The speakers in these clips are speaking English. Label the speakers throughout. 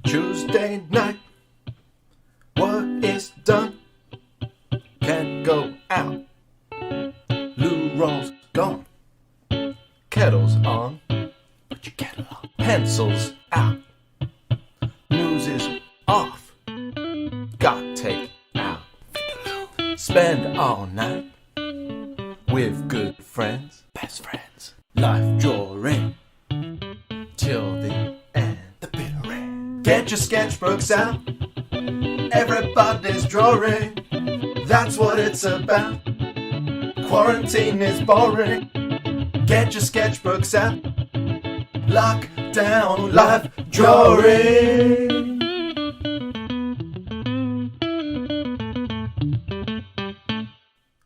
Speaker 1: Tuesday night, work is done, can't go out, loo roll's gone, kettle's on, put your kettle on, pencils out, news is off, got take out, spend all night with good friends, best friends, life drawing till the end, the bitter end. Get your sketchbooks out, everybody's drawing, that's what it's about. Quarantine is boring, get your sketchbooks out, lock down life drawing.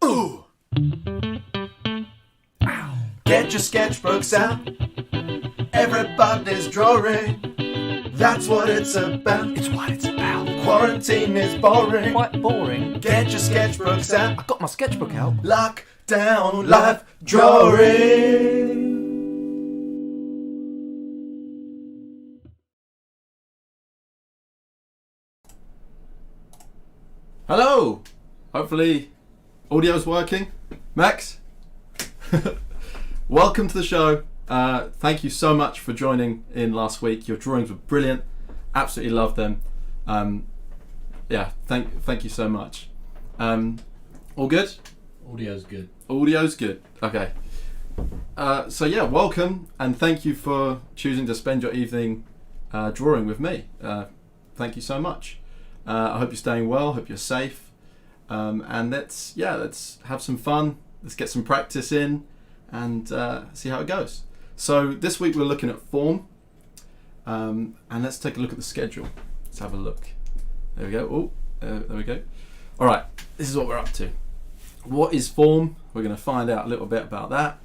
Speaker 1: Ooh. Ow. Get your sketchbooks out, everybody's drawing, that's what it's about.
Speaker 2: It's what it's about.
Speaker 1: Quarantine is boring.
Speaker 2: Quite boring.
Speaker 1: Get your sketchbooks out.
Speaker 2: I got my sketchbook out.
Speaker 1: Lock down life drawing.
Speaker 3: Hello. Hopefully audio's working. Max? Welcome to the show. Thank you so much for joining in last week. Your drawings were brilliant. Absolutely loved them. Thank you so much. All good?
Speaker 4: Audio's good.
Speaker 3: Audio's good. Okay. Welcome and thank you for choosing to spend your evening drawing with me. Thank you so much. I hope you're staying well. Hope you're safe. And let's have some fun. Let's get some practice in and see how it goes. So this week we're looking at form, and let's take a look at the schedule. Let's have a look. There we go. There we go. All right, this is what we're up to. What is form? We're going to find out a little bit about that.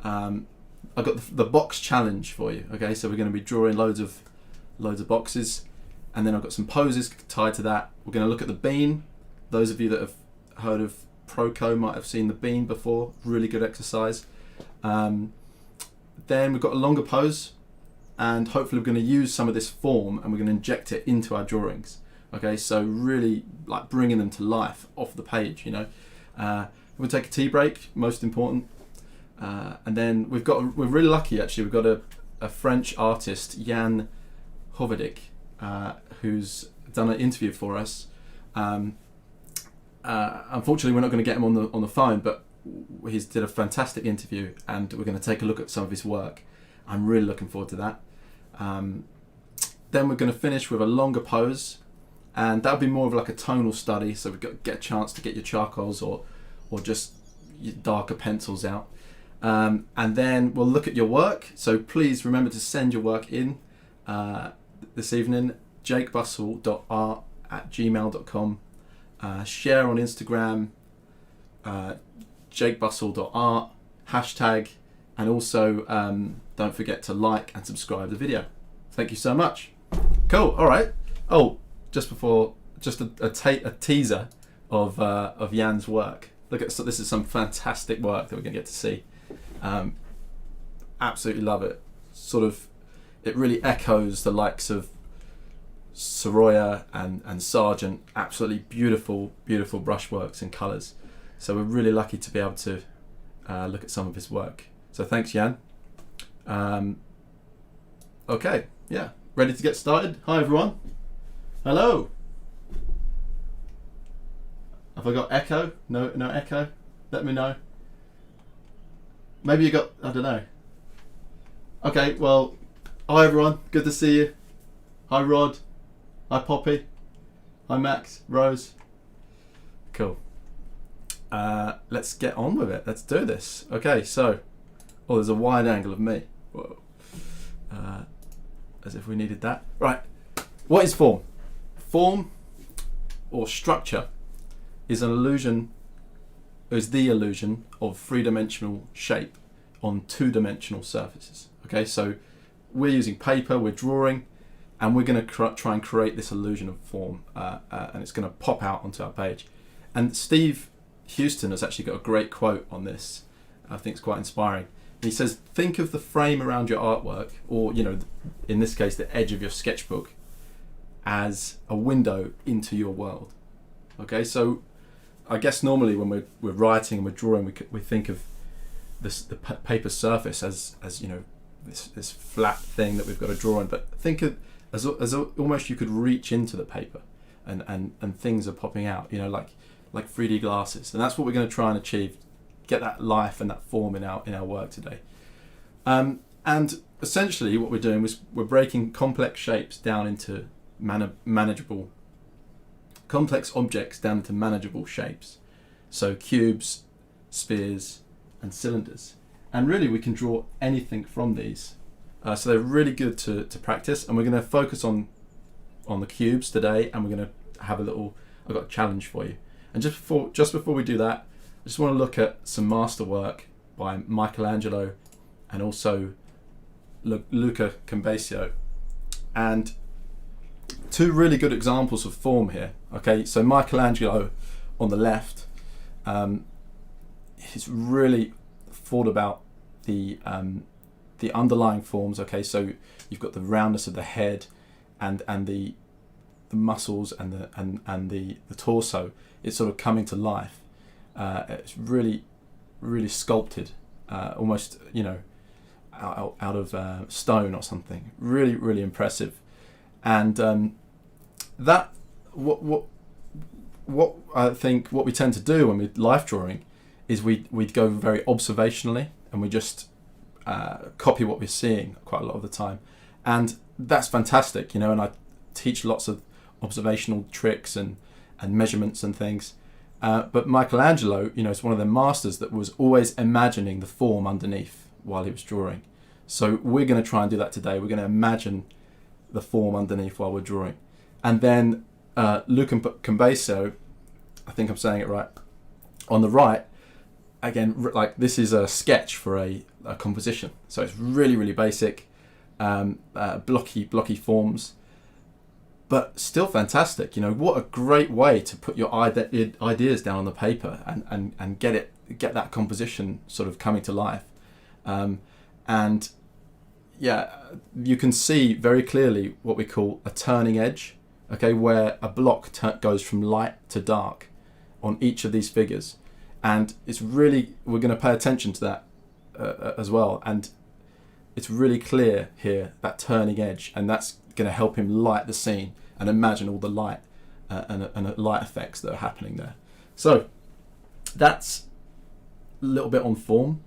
Speaker 3: I've got the box challenge for you. Okay, so we're going to be drawing loads of boxes, and then I've got some poses tied to that. We're going to look at the bean. Those of you that have heard of Proco might have seen the bean before. Really good exercise. Then we've got a longer pose, and hopefully we're going to use some of this form and we're going to inject it into our drawings. Okay, so really like bringing them to life off the page, you know. We'll take a tea break, most important. And then we're really lucky actually, we've got a French artist, Yann Hovadik, who's done an interview for us. Unfortunately we're not going to get him on the phone, but he's did a fantastic interview and we're going to take a look at some of his work. I'm really looking forward to that. Then we're going to finish with a longer pose, and that'll be more of like a tonal study, so we've got to get a chance to get your charcoals or just your darker pencils out. And then we'll look at your work, so please remember to send your work in this evening, jakebussell.art@gmail.com. Share on Instagram, jakebussell.art, hashtag, and also don't forget to like and subscribe the video. Thank you so much. Cool. All right. Oh, just a teaser of Yann's work. Look at, so this is some fantastic work that we're going to get to see. Absolutely love it. Sort of, it really echoes the likes of Soroya and Sargent. Absolutely beautiful brushworks and colours. So we're really lucky to be able to look at some of his work. So thanks, Yann. Okay, yeah, ready to get started? Hi everyone. Hello. Have I got echo? No echo? Let me know. Maybe you got, I don't know. Okay, well, hi everyone, good to see you. Hi Rod. Hi Poppy. Hi Max, Rose. Cool. Let's get on with it. Let's do this. Okay, so, there's a wide angle of me. Whoa. As if we needed that. Right, what is form? form or structure is the illusion of three-dimensional shape on two-dimensional surfaces. Okay, so we're using paper, we're drawing, and we're going to try and create this illusion of form, and it's going to pop out onto our page. And Steve Houston has actually got a great quote on this. I think it's quite inspiring. He says, think of the frame around your artwork, or, you know, in this case, the edge of your sketchbook, as a window into your world. Okay, so I guess normally when we're writing and we're drawing, we think of the paper surface as you know, this flat thing that we've got to draw on. But think of as almost you could reach into the paper, and things are popping out. You know, like 3D glasses, and that's what we're going to try and achieve. Get that life and that form in our work today. And essentially, what we're doing is we're breaking complex shapes down into manageable. Complex objects down into manageable shapes. So cubes, spheres, and cylinders. And really we can draw anything from these. So they're really good to practice, and we're going to focus on the cubes today, and we're going to have I've got a challenge for you. And just before we do that, I just want to look at some masterwork by Michelangelo and also Luca Cambasio. And two really good examples of form here. Okay, so Michelangelo on the left, he's really thought about the underlying forms. Okay, so you've got the roundness of the head, and the muscles and the torso. It's sort of coming to life. It's really sculpted, almost, you know, out of stone or something. Really impressive. And that what I think what we tend to do when we're life drawing is we'd go very observationally, and we just copy what we're seeing quite a lot of the time, and that's fantastic, you know. And I teach lots of observational tricks and measurements and things. But Michelangelo, you know, is one of the masters that was always imagining the form underneath while he was drawing. So we're going to try and do that today. We're going to imagine the form underneath while we're drawing. And then Luca Cambasio, I think I'm saying it right, on the right, again, like this is a sketch for a composition. So it's really basic, blocky forms, but still fantastic. You know, what a great way to put your ideas down on the paper and get that composition sort of coming to life. And yeah, you can see very clearly what we call a turning edge, okay, where a block goes from light to dark on each of these figures. And it's really, we're going to pay attention to that as well. And it's really clear here, that turning edge, and that's going to help him light the scene and imagine all the light and light effects that are happening there. So that's a little bit on form.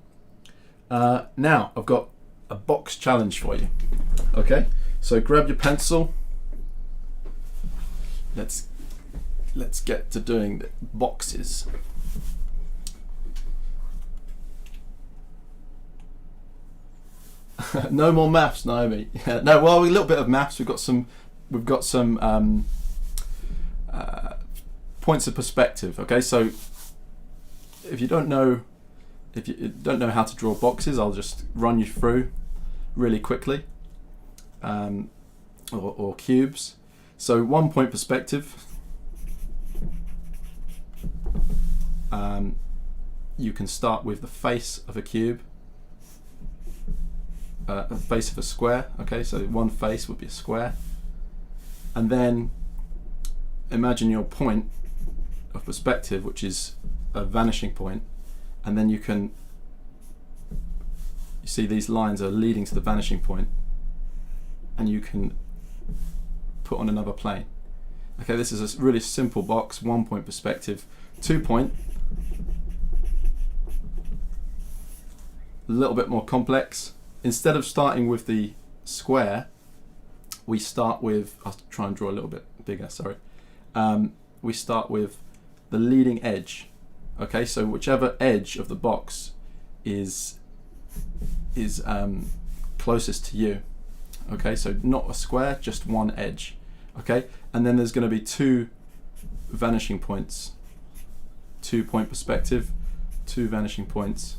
Speaker 3: Now I've got a box challenge for you. Okay, so grab your pencil. Let's get to doing the boxes. No more maths, Naomi. No, well, a little bit of maths. We've got some points of perspective. Okay, so if you don't know how to draw boxes, I'll just run you through really quickly, or cubes. So 1 point perspective, you can start with the face of a cube, a face of a square. Okay, so one face would be a square, and then imagine your point of perspective, which is a vanishing point, and then you see these lines are leading to the vanishing point, and you can put on another plane. Okay, this is a really simple box. 1 point perspective. 2 point, a little bit more complex. Instead of starting with the square, we start with, I'll try and draw a little bit bigger, sorry. We start with the leading edge. Okay, so whichever edge of the box is closest to you. Okay, so not a square, just one edge. Okay, and then there's going to be 2 vanishing points, 2-point perspective, 2 vanishing points,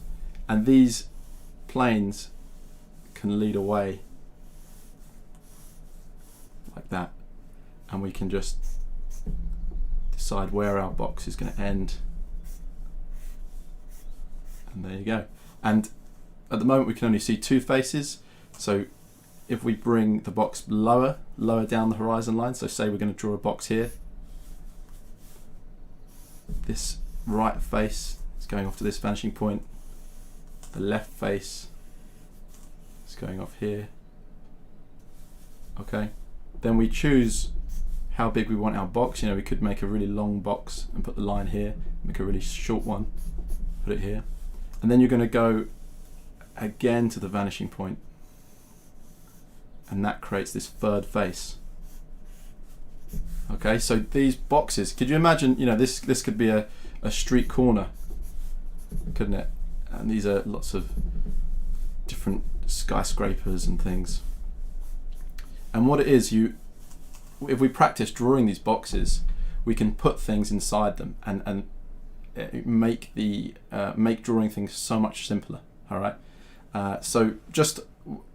Speaker 3: and these planes can lead away like that, and we can just decide where our box is going to end, and there you go. And at the moment we can only see 2 faces, so if we bring the box lower down the horizon line, so say we're going to draw a box here, this right face is going off to this vanishing point, the left face is going off here. Okay, then we choose how big we want our box. You know, we could make a really long box and put the line here, make a really short one, put it here, and then you're going to go again to the vanishing point, and that creates this 3rd face. Okay, so these boxes, could you imagine, you know, this could be a street corner, couldn't it? And these are lots of different skyscrapers and things. And what it is, if we practice drawing these boxes, we can put things inside them and make drawing things so much simpler. All right. So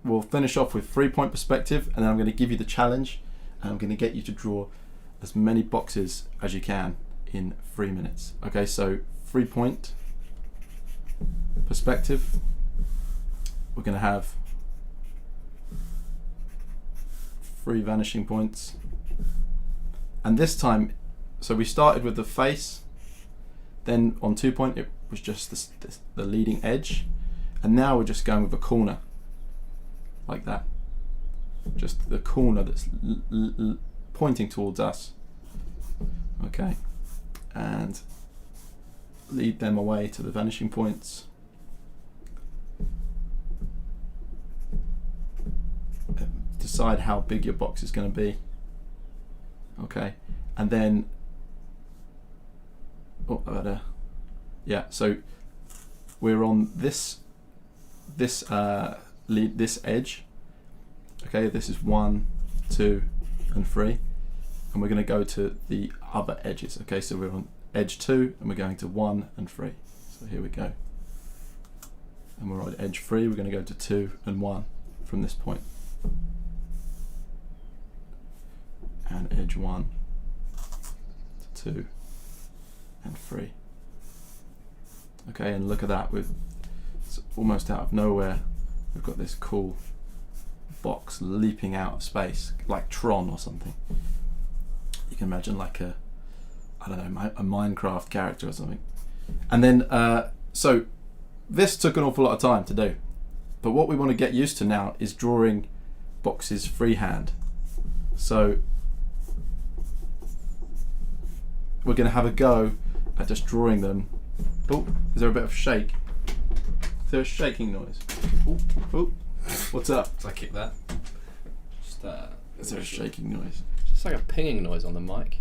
Speaker 3: we'll finish off with 3-point perspective, and then I'm going to give you the challenge, and I'm going to get you to draw as many boxes as you can in 3 minutes. Okay, so 3-point perspective, we're going to have 3 vanishing points, and this time, so we started with the face, then on 2-point it was just the leading edge, and now we're just going with a corner like that, just the corner that's pointing towards us. Okay, and lead them away to the vanishing points. Decide how big your box is going to be. Okay, and then so we're on this edge. Okay, this is 1, 2, and 3, and we're going to go to the other edges. Okay, so we're on edge 2, and we're going to 1 and 3. So here we go, and we're on edge 3. We're going to go to 2 and 1 from this point, and edge 1 to 2 and 3. Okay, and look at that, it's almost out of nowhere, we've got this cool box leaping out of space, like Tron or something. You can imagine like a Minecraft character or something. And then, so this took an awful lot of time to do, but what we want to get used to now is drawing boxes freehand. So we're going to have a go at just drawing them. Oh, is there a bit of shake? Is there a shaking noise? Oh, what's up?
Speaker 2: So I kick that.
Speaker 3: Is there a shaking noise?
Speaker 2: Just like a pinging noise on the mic.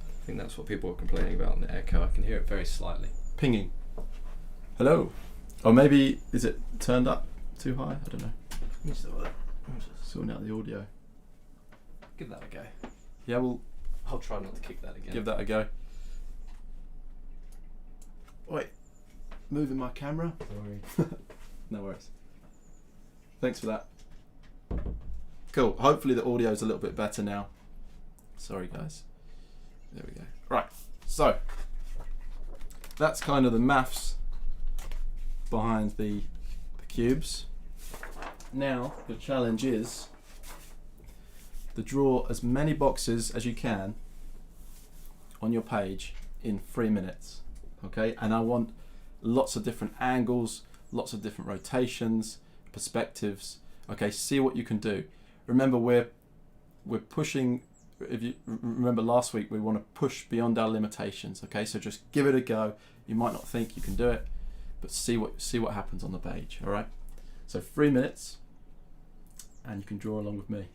Speaker 2: I think that's what people were complaining about in the echo. I can hear it very slightly.
Speaker 3: Pinging. Hello. Or maybe, is it turned up too high? I don't know. Sorting out the audio.
Speaker 2: Give that a go.
Speaker 3: Yeah,
Speaker 2: I'll try not to kick that again.
Speaker 3: give that a go. Wait, moving my camera.
Speaker 2: Sorry.
Speaker 3: No worries. Thanks for that. Cool. Hopefully the audio is a little bit better now. Sorry guys. There we go. Right. So that's kind of the maths behind the cubes. Now the challenge is to draw as many boxes as you can on your page in 3 minutes. Okay, and I want lots of different angles, lots of different rotations, perspectives. Okay, see what you can do. Remember, we're pushing. If you remember last week, we want to push beyond our limitations. Okay, so just give it a go. You might not think you can do it, but see what happens on the page. All right. So 3 minutes, and you can draw along with me.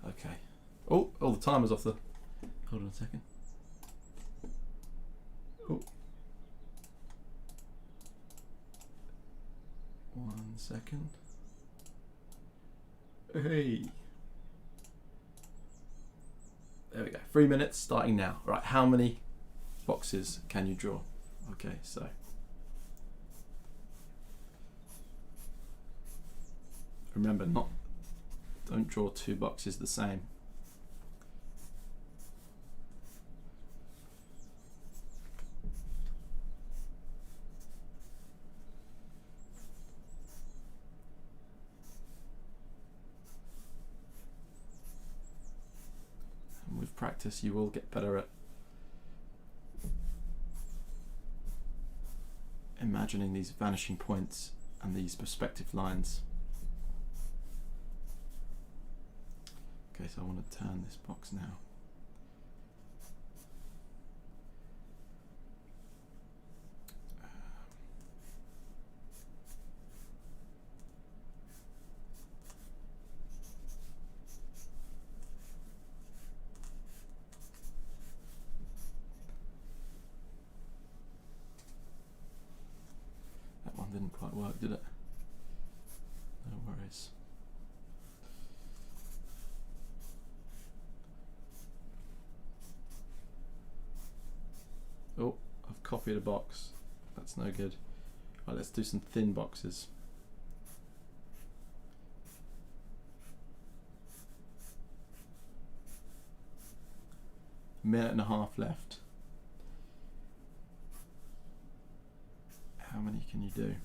Speaker 3: Okay. Oh, the timer's off the. Hold on a second. Oh. second. Hey. There we go. 3 minutes starting now. Right, how many boxes can you draw? Okay, so. Remember, don't draw 2 boxes the same. And with practice, you will get better at imagining these vanishing points and these perspective lines. Okay, so I want to turn this box now. That one didn't quite work, did it? No worries. Oh, I've copied a box. That's no good. Right, let's do some thin boxes. A minute and a half left. How many can you do?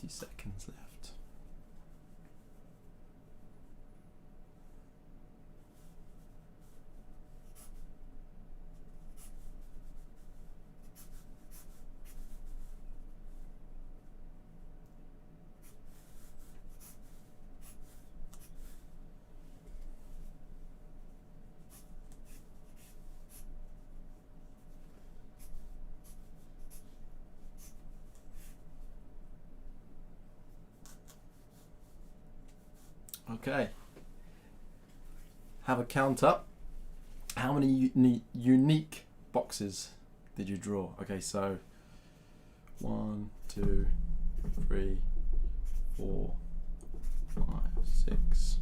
Speaker 3: Seconds left. Okay. Have a count up. How many unique boxes did you draw? Okay, so 1, 2, 3, 4, 5, 6,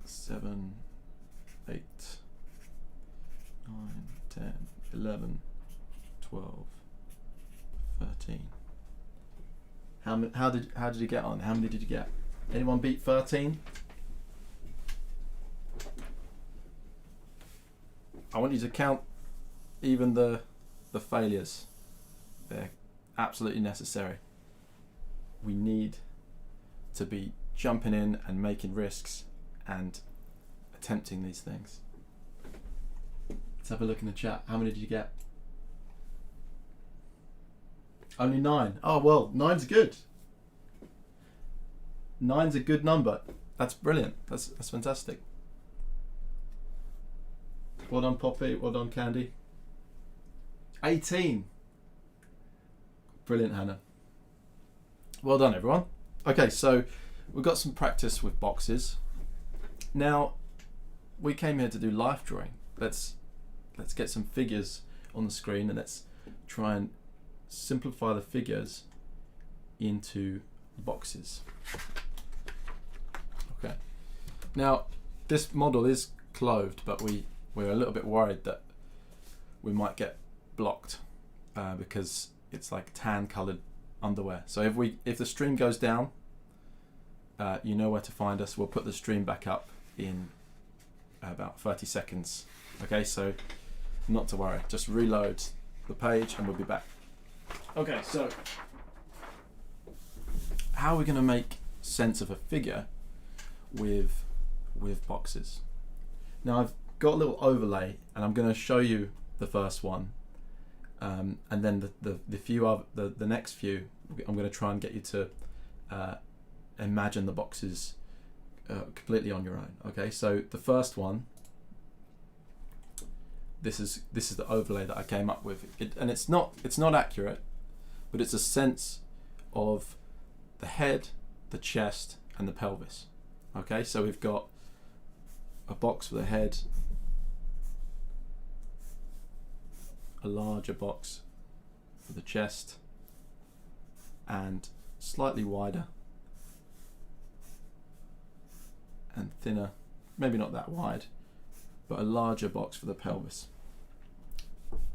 Speaker 3: 7, 8, 9, 10, 11, 12, 13. How did you get on? How many did you get? Anyone beat 13? I want you to count even the failures. They're absolutely necessary. We need to be jumping in and making risks and attempting these things. Let's have a look in the chat. How many did you get? Only 9. Oh well, 9's good. 9's a good number. That's brilliant. That's fantastic. Well done, Poppy. Well done, Candy. 18. Brilliant, Hannah. Well done, everyone. Okay, so we've got some practice with boxes. Now, we came here to do life drawing. Let's get some figures on the screen and let's try and simplify the figures into boxes. Okay. Now, this model is clothed, but we're a little bit worried that we might get blocked because it's like tan coloured underwear. So if the stream goes down, you know where to find us. We'll put the stream back up in about 30 seconds. Okay, so not to worry. Just reload the page and we'll be back. Okay, so how are we going to make sense of a figure with boxes? Now I've got a little overlay, and I'm going to show you the first one, and then the next few. I'm going to try and get you to imagine the boxes completely on your own. Okay, so the first one. This is the overlay that I came up with, and it's not accurate, but it's a sense of the head, the chest, and the pelvis. Okay, so we've got a box for the head, a larger box for the chest, and slightly wider and thinner, maybe not that wide, but a larger box for the pelvis.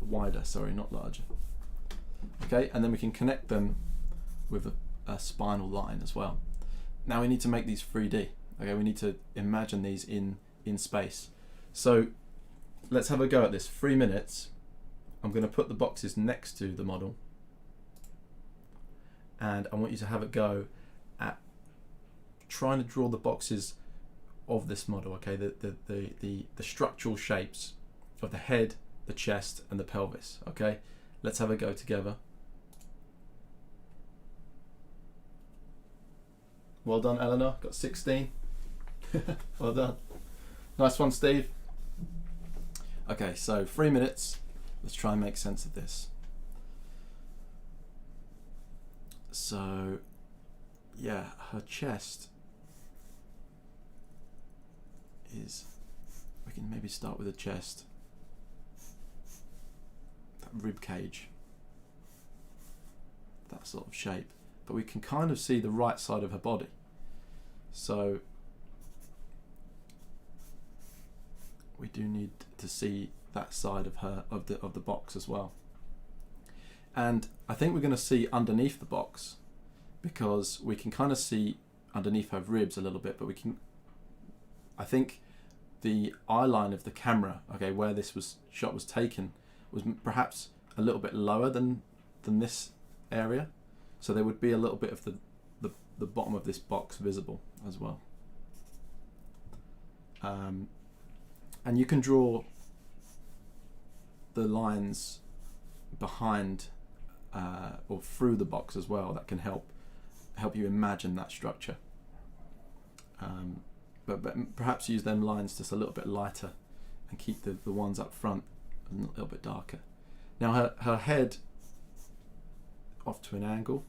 Speaker 3: Wider, sorry, not larger. Okay, and then we can connect them with a spinal line as well. Now we need to make these 3D. Okay, we need to imagine these in space. So let's have a go at this. 3 minutes. I'm going to put the boxes next to the model, and I want you to have a go at trying to draw the boxes of this model. Okay, the structural shapes of the head, the chest, and the pelvis. Okay, let's have a go together. Well done, Eleanor. Got 16. Well done. Nice one, Steve. Okay, so 3 minutes. Let's try and make sense of this. So, yeah, her chest is. We can maybe start with the chest. Rib cage, that sort of shape, but we can kind of see the right side of her body, so we do need to see that side of her of the box as well. And I think we're going to see underneath the box, because we can kind of see underneath her ribs a little bit, but I think the eye line of the camera, okay, where this shot was taken, was perhaps a little bit lower than this area, so there would be a little bit of the bottom of this box visible as well. And you can draw the lines behind or through the box as well. That can help you imagine that structure. But perhaps use them lines just a little bit lighter and keep the ones up front a little bit darker. Now her head off to an angle.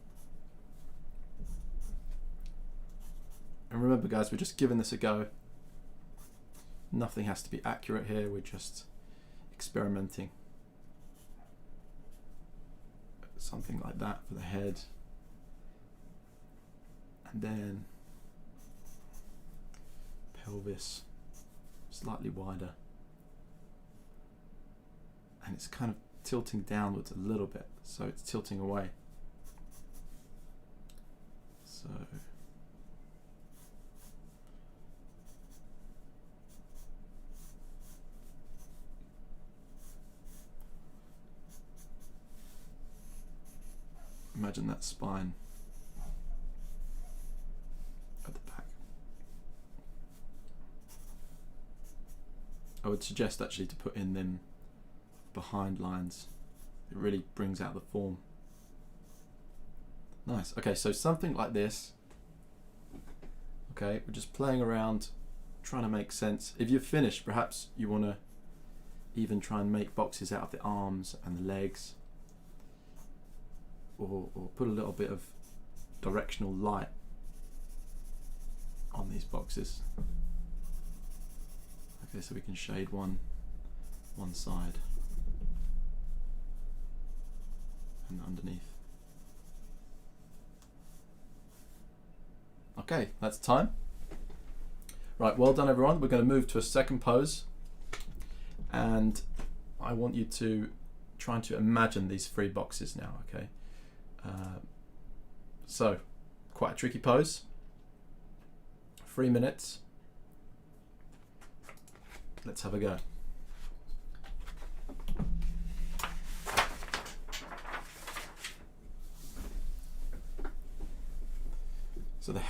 Speaker 3: And remember, guys, we're just giving this a go. Nothing has to be accurate here, we're just experimenting. Something like that for the head. And then pelvis, slightly wider. And it's kind of tilting downwards a little bit, so it's tilting away. So imagine that spine at the back. I would suggest actually to put in them behind lines. It really brings out the form. Nice. Okay, so something like this. Okay, we're just playing around, trying to make sense. If you're finished, perhaps you want to even try and make boxes out of the arms and the legs, or put a little bit of directional light on these boxes. Okay, so we can shade one side and underneath. Okay, that's time. Right, well done everyone. We're going to move to a second pose, and I want you to try to imagine these three boxes now, okay? So, quite a tricky pose. 3 minutes. Let's have a go.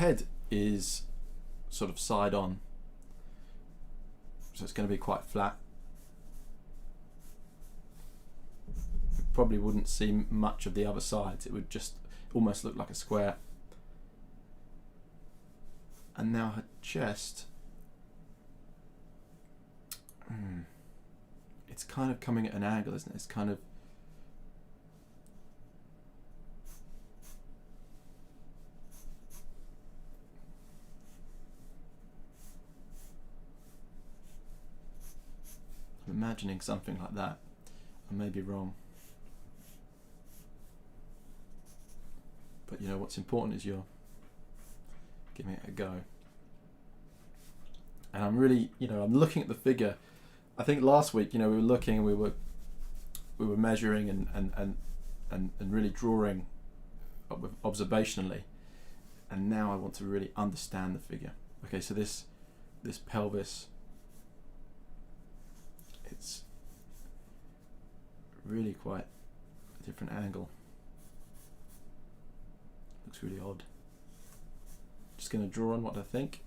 Speaker 3: head is sort of side on, so it's going to be quite flat. You probably wouldn't see much of the other sides. It would just almost look like a square. And now her chest, it's kind of coming at an angle, isn't it? It's kind of, I'm imagining something like that. I may be wrong, but you know what's important is you're giving it a go. And I'm really, I'm looking at the figure. I think last week, we were looking and we were measuring and really drawing observationally. And now I want to really understand the figure. Okay, so this pelvis, it's really quite a different angle. Looks really odd. Just going to draw on what I think.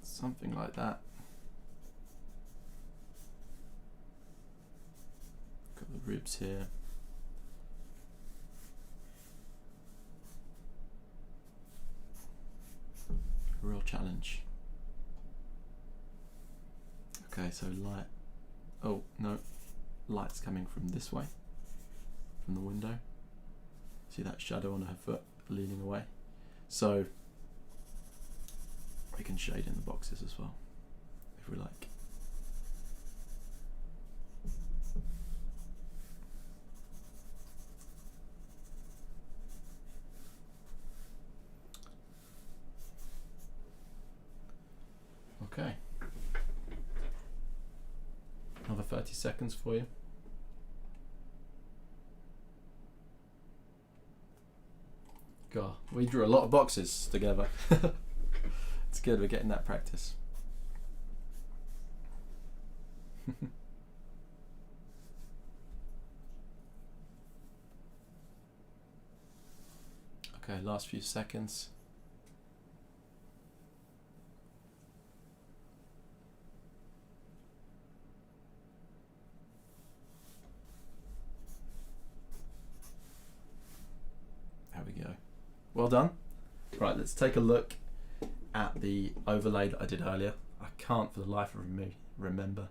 Speaker 3: Something like that. Got the ribs here. A real challenge. Okay, so light. Oh, no. Light's coming from this way, from the window. See that shadow on her foot leaning away? So we can shade in the boxes as well, if we like. Okay. Another 30 seconds for you. God, we drew a lot of boxes together. It's good, we're getting that practice. Okay, last few seconds. There we go. Well done. Right, let's take a look at the overlay that I did earlier. I can't for the life of me remember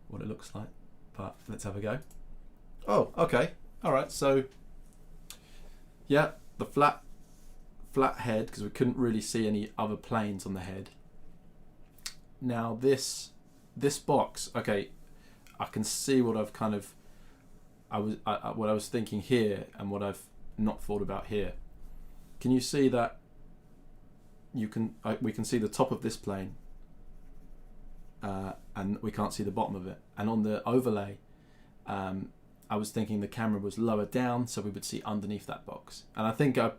Speaker 3: what it looks like, but let's have a go. Oh, okay. All right, so yeah, the flat head, because we couldn't really see any other planes on the head. Now this box, okay, I can see what I've kind of what I was thinking here and what I've not thought about here. Can you see that? We can see the top of this plane, and we can't see the bottom of it. And on the overlay, I was thinking the camera was lower down, so we would see underneath that box. And I think I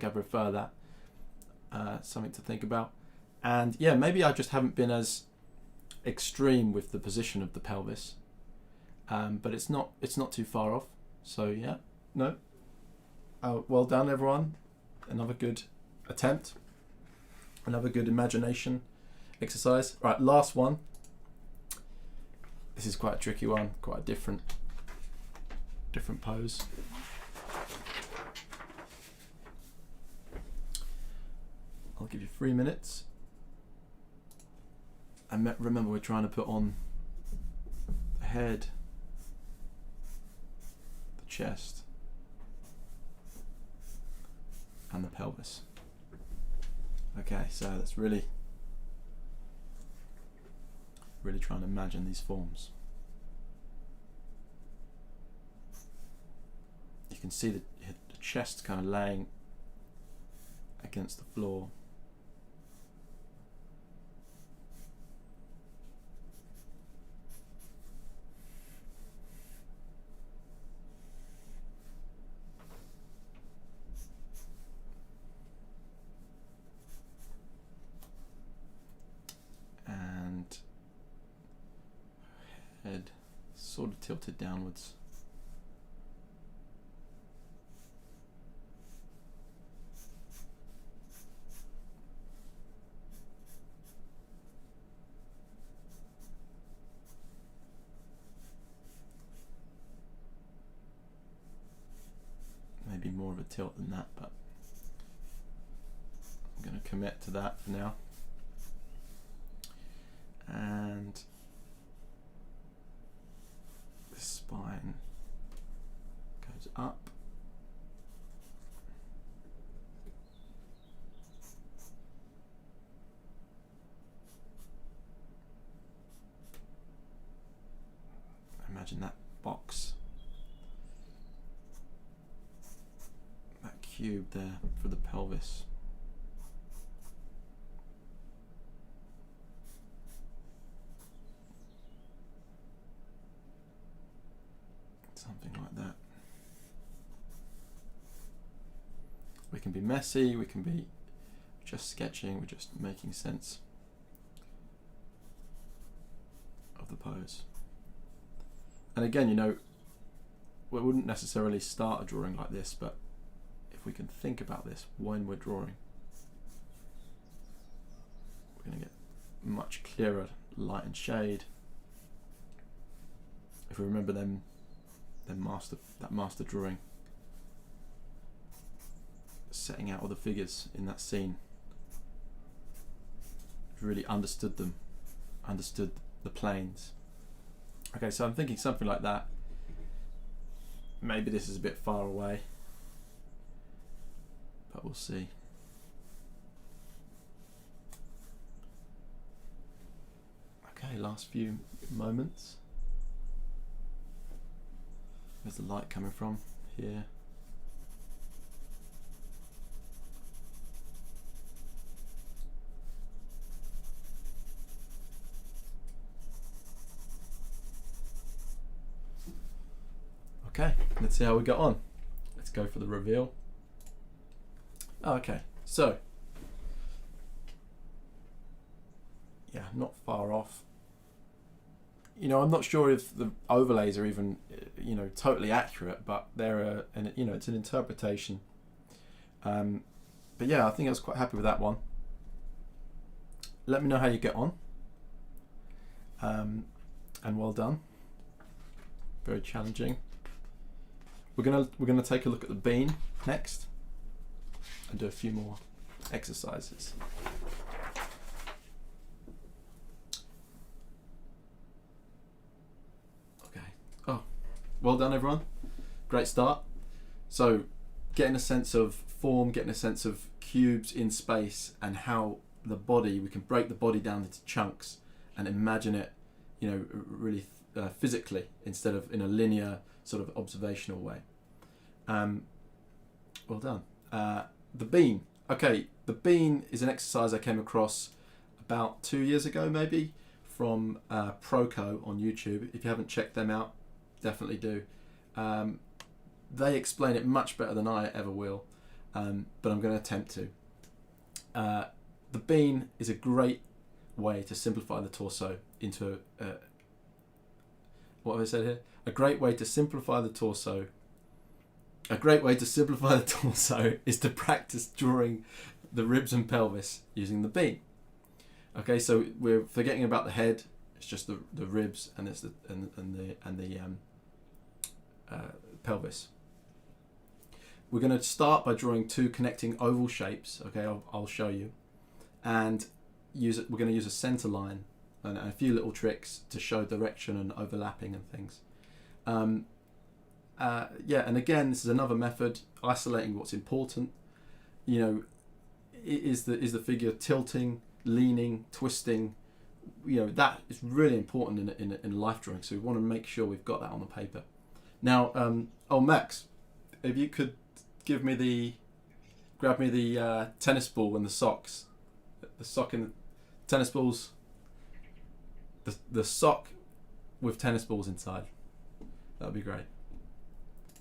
Speaker 3: prefer that. Something to think about. And yeah, maybe I just haven't been as extreme with the position of the pelvis, but it's not too far off. So yeah, no. Well done, everyone. Another good attempt. Another good imagination exercise. Right, last one. This is quite a tricky one, quite a different pose. I'll give you 3 minutes. And remember, we're trying to put on the head, the chest, and the pelvis. Okay, so that's really trying to imagine these forms. You can see the chest kind of laying against the floor. And head tilted downwards. Maybe more of a tilt than that, but I'm going to commit to that for now. And the spine goes up. Imagine that box, that cube there for the pelvis. Something like that. We can be messy, we can be just sketching, we're just making sense of the pose. And again, you know, we wouldn't necessarily start a drawing like this, but if we can think about this when we're drawing, we're going to get much clearer light and shade. If we remember that master drawing, setting out all the figures in that scene, really understood them, understood the planes. Okay, so I'm thinking something like that. Maybe this is a bit far away, but we'll see. Okay, last few moments. Where's the light coming from? Here. Okay, let's see how we got on. Let's go for the reveal. Okay, so yeah, not far off. You know, I'm not sure if the overlays are even, you know, totally accurate, but they're you know, it's an interpretation. But yeah, I think I was quite happy with that one. Let me know how you get on. And well done. Very challenging. We're gonna take a look at the bean next and do a few more exercises. Okay. Oh, well done everyone. Great start. So getting a sense of form, getting a sense of cubes in space, and how the body, we can break the body down into chunks and imagine it, you know, really physically instead of in a linear sort of observational way. Well done. The bean. Okay, the bean is an exercise I came across about 2 years ago maybe from Proco on YouTube. If you haven't checked them out, definitely do. They explain it much better than I ever will, but I'm going to attempt to. The bean is a great way to simplify the torso into what have I said here? A great way to simplify the torso. A great way to simplify the torso is to practice drawing the ribs and pelvis using the bean. Okay, so we're forgetting about the head. It's just the ribs and it's the pelvis. We're going to start by drawing two connecting oval shapes. Okay, I'll show you, and use it. We're going to use a center line and a few little tricks to show direction and overlapping and things. Yeah, and again, this is another method, isolating what's important. You know, is the figure tilting, leaning, twisting? You know, that is really important in life drawing. So we want to make sure we've got that on the paper. Now, oh Max, if you could grab me the tennis ball and the socks, the sock and the tennis balls, the sock with tennis balls inside. That would be great.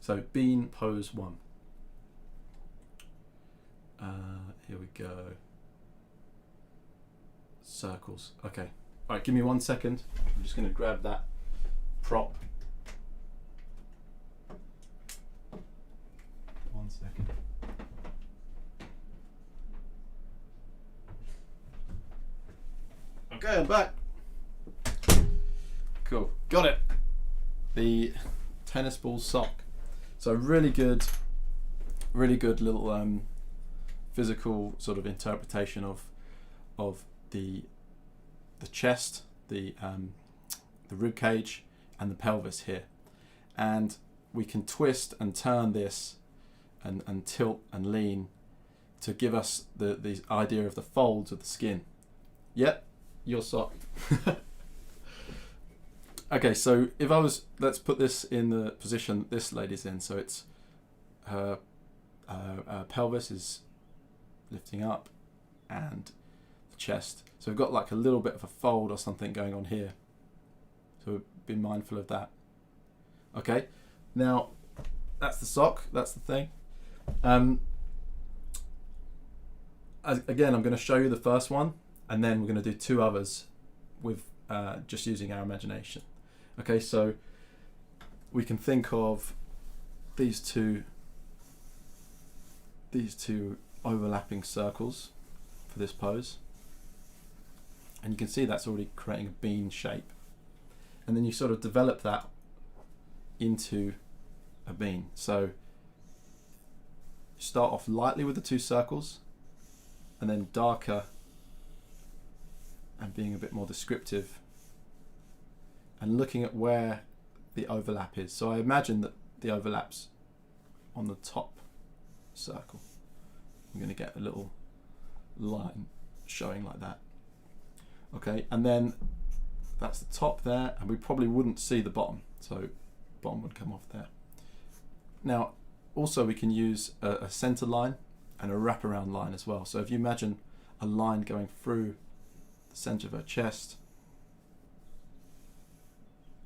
Speaker 3: So bean pose 1. Here we go. Circles. Okay. All right. Give me 1 second. I'm just going to grab that prop
Speaker 2: 1 second.
Speaker 3: Okay, I'm back. Cool, got it. The tennis ball sock. So really good little physical sort of interpretation of the chest, the rib cage, and the pelvis here, and we can twist and turn this and tilt and lean to give us the idea of the folds of the skin. Yep, your sock. Okay, so if I was, let's put this in the position this lady's in. So it's her pelvis is lifting up and the chest. So we've got like a little bit of a fold or something going on here. So be mindful of that. Okay, now that's the sock, that's the thing. Again, I'm going to show you the first one, and then we're going to do 2 others with just using our imagination. Okay, so we can think of these two overlapping circles for this pose, and you can see that's already creating a bean shape, and then you sort of develop that into a bean. So start off lightly with the 2 circles, and then darker and being a bit more descriptive and looking at where the overlap is. So I imagine that the overlap's on the top circle. I'm going to get a little line showing like that. Okay, and then that's the top there, and we probably wouldn't see the bottom, so bottom would come off there. Now also we can use a center line and a wraparound line as well. So if you imagine a line going through the center of her chest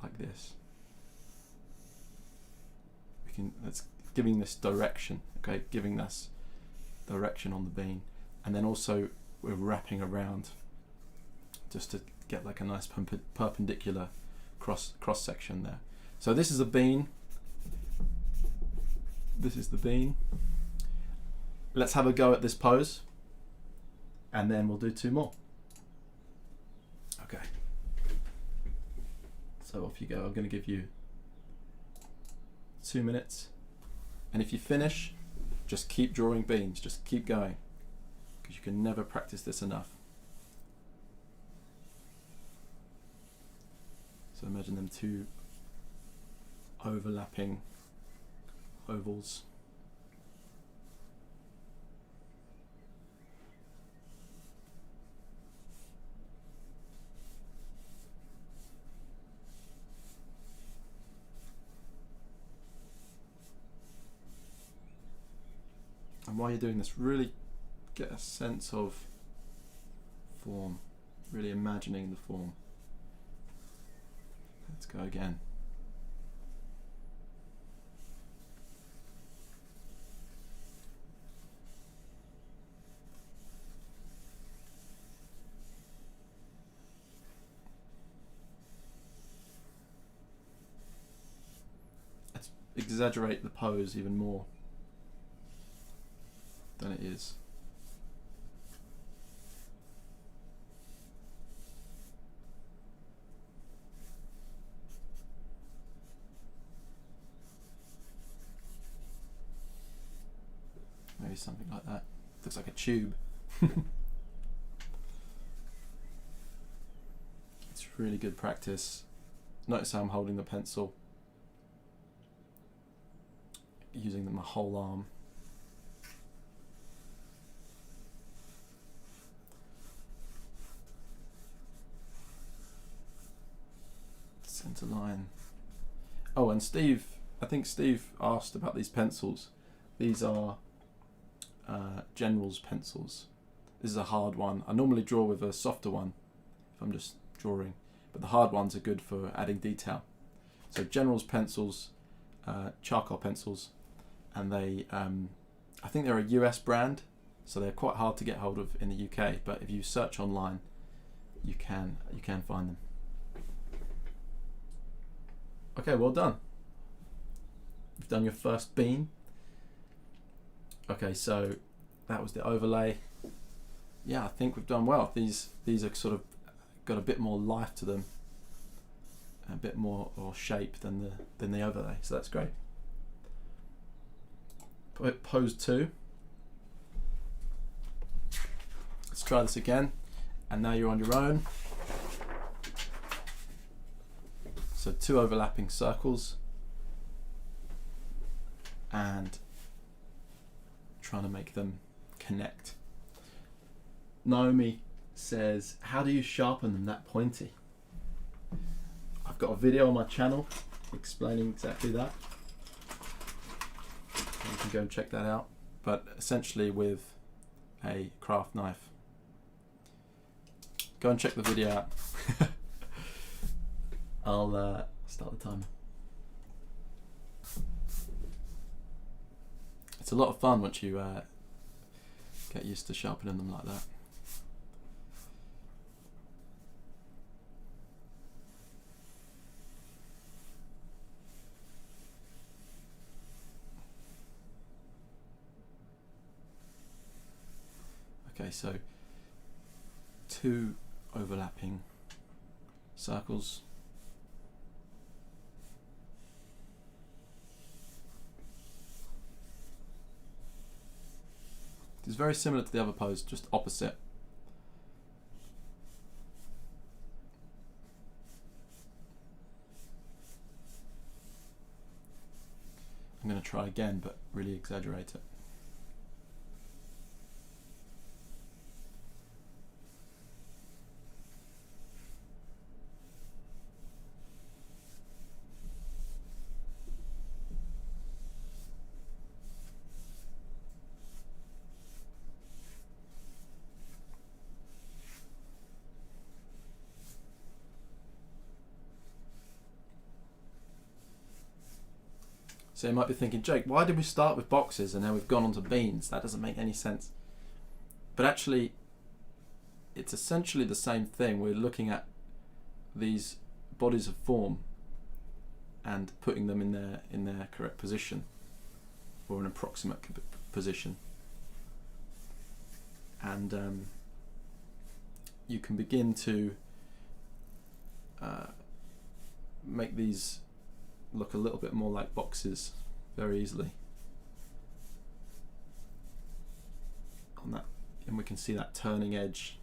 Speaker 3: like this, that's giving this direction, okay, giving us direction on the bean, and then also we're wrapping around just to get like a nice perpendicular cross section there. So this is a bean, this is the bean. Let's have a go at this pose, and then we'll do 2 more. Okay, so off you go. I'm going to give you 2 minutes, and if you finish, just keep drawing beans, just keep going, because you can never practice this enough. So imagine them 2 overlapping ovals. And while you're doing this, really get a sense of form, really imagining the form. Let's go again. Let's exaggerate the pose even more than it is. Maybe something like that. Looks like a tube. It's really good practice. Notice how I'm holding the pencil, using my whole arm. Center line. Oh, and Steve, I think Steve asked about these pencils. These are General's pencils. This is a hard one. I normally draw with a softer one if I'm just drawing, but the hard ones are good for adding detail. So General's pencils, charcoal pencils, and they, I think they're a US brand, so they're quite hard to get hold of in the UK. But if you search online, you can find them. Okay, well done. You've done your first bean. Okay, so that was the overlay. Yeah, I think we've done well. These are sort of got a bit more life to them, a bit more or shape than the overlay. So that's great. Pose 2. Let's try this again. And now you're on your own. So 2 overlapping circles. And trying to make them connect. Naomi says, how do you sharpen them that pointy? I've got a video on my channel explaining exactly that. You can go and check that out. But essentially with a craft knife. Go and check the video out. I'll start the timer. It's a lot of fun once you get used to sharpening them like that. Okay, so 2 overlapping circles. It's very similar to the other pose, just opposite. I'm going to try again, but really exaggerate it. So you might be thinking, Jake, why did we start with boxes and now we've gone on to beans? That doesn't make any sense. But actually, it's essentially the same thing. We're looking at these bodies of form and putting them in their correct position, or an approximate position. And you can begin to make these look a little bit more like boxes very easily. On that, and we can see that turning edge.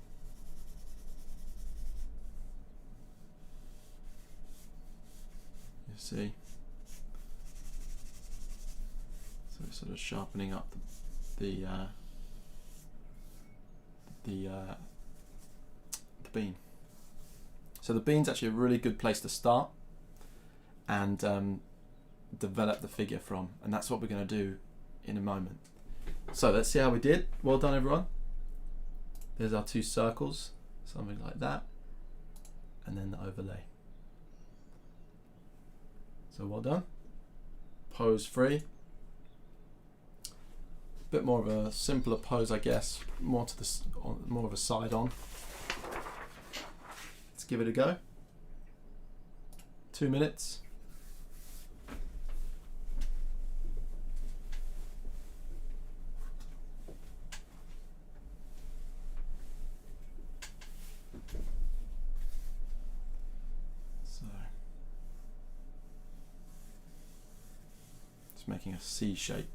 Speaker 3: You see? So it's sort of sharpening up the bean. So the bean's actually a really good place to start and develop the figure from, and that's what we're going to do in a moment. So let's see how we did. Well done, everyone. There's our 2 circles, something like that, and then the overlay. So well done. Pose 3. Bit more of a simpler pose, I guess. More of a side on. Let's give it a go. 2 minutes. Making a C shape.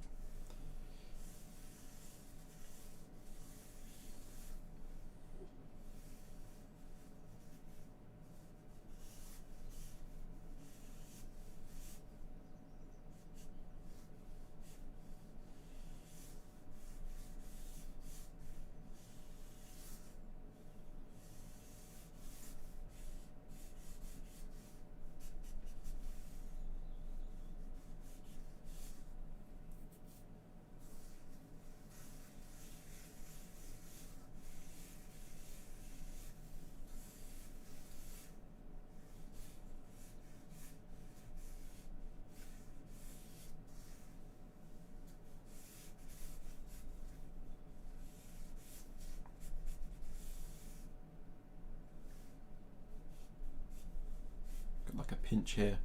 Speaker 3: Like a pinch here.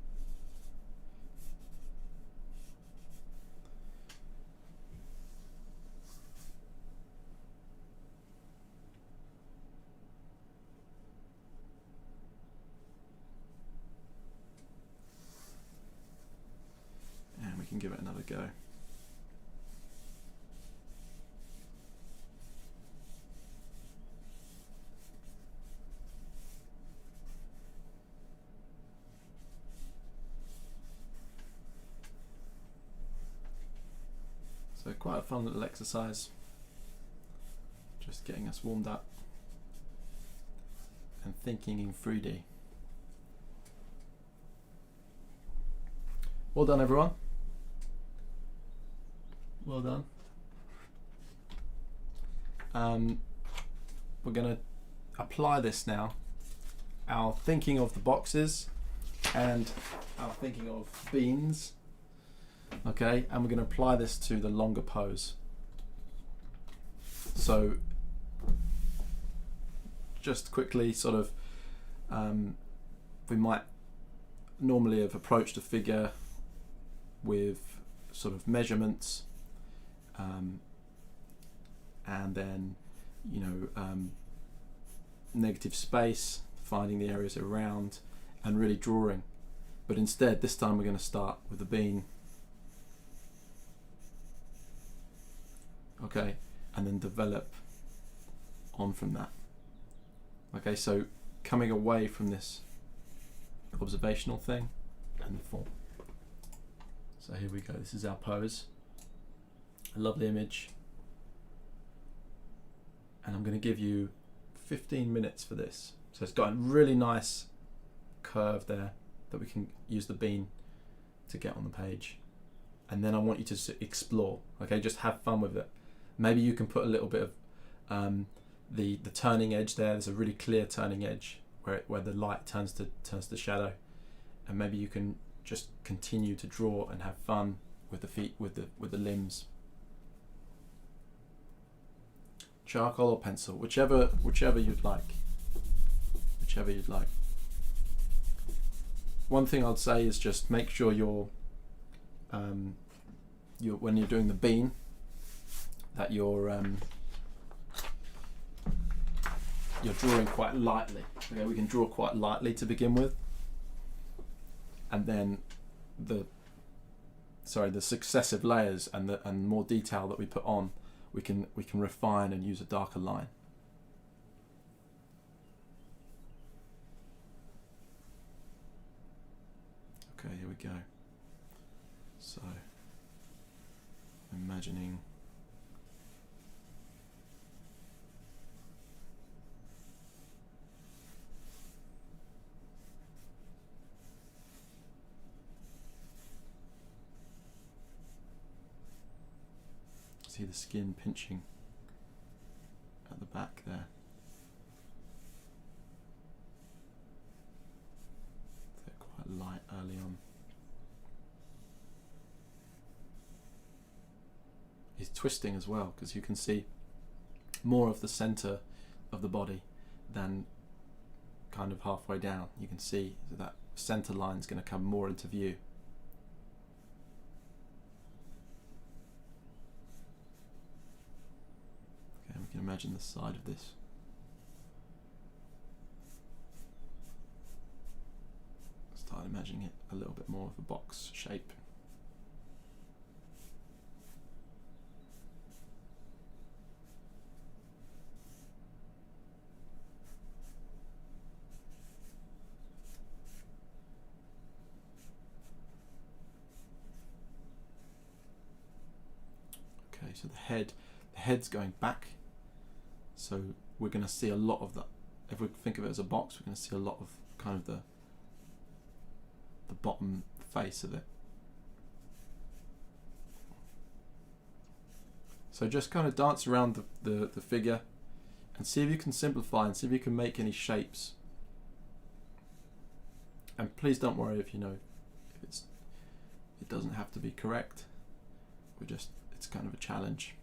Speaker 3: can give it another go. So quite a fun little exercise, just getting us warmed up and thinking in 3D. Well done, everyone. Well done. We're going to apply this now. Our thinking of the boxes and our thinking of beans. Okay, and we're going to apply this to the longer pose. So just quickly, sort of, we might normally have approached a figure with sort of measurements, and then, you know, negative space, finding the areas around, and really drawing. But instead, this time we're going to start with the bean. Okay, and then develop on from that. Okay, so coming away from this observational thing and the form. So here we go, this is our pose. A lovely image. And I'm going to give you 15 minutes for this. So it's got a really nice curve there that we can use the bean to get on the page. And then I want you to explore, okay, just have fun with it. Maybe you can put a little bit of the turning edge there. There's a really clear turning edge where the light turns to shadow, and maybe you can just continue to draw and have fun with the feet, with the limbs. Charcoal or pencil, whichever you'd like. Whichever you'd like. One thing I'd say is just make sure you're when you're doing the bean, that you're drawing quite lightly. Okay, we can draw quite lightly to begin with, and then the successive layers and more detail that we put on, we can refine and use a darker line. Okay, here we go. So, imagining see the skin pinching at the back there. They're quite light early on. He's twisting as well, because you can see more of the center of the body than kind of halfway down. You can see that center line is going to come more into view. Okay, we can imagine the side of this. Start imagining it a little bit more of a box shape. Okay, so the head's going back, so we're going to see a lot of that. If we think of it as a box, we're going to see a lot of kind of the bottom face of it. So just kind of dance around the figure and see if you can simplify and see if you can make any shapes. And please don't worry if it doesn't have to be correct. It's kind of a challenge.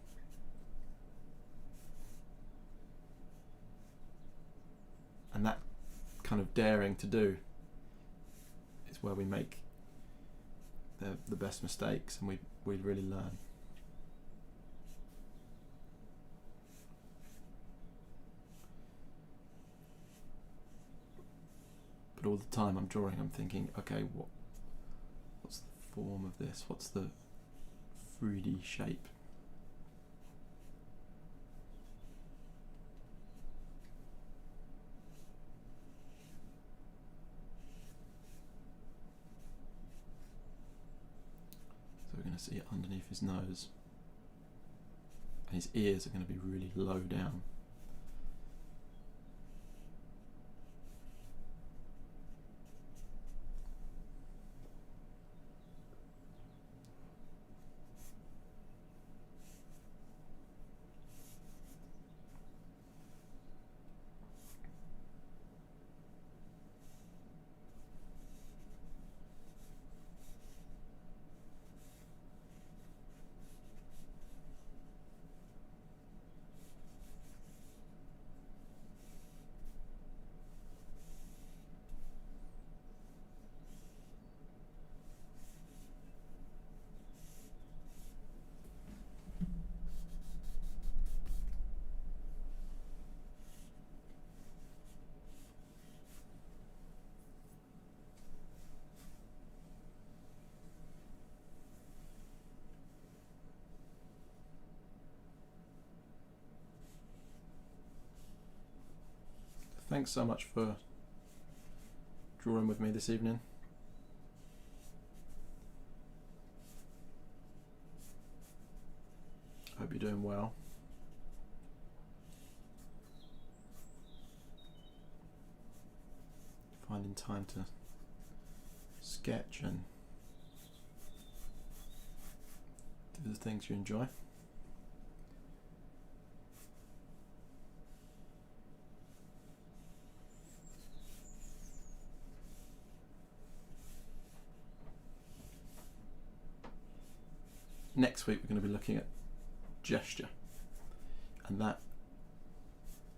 Speaker 3: And that kind of daring to do is where we make the best mistakes, and we really learn. But all the time I'm drawing, I'm thinking, okay, what's the form of this? What's the 3D shape. So we're going to see it underneath his nose. And his ears are going to be really low down. Thanks so much for drawing with me this evening. Hope you're doing well. Finding time to sketch and do the things you enjoy. Next week we're going to be looking at gesture, and that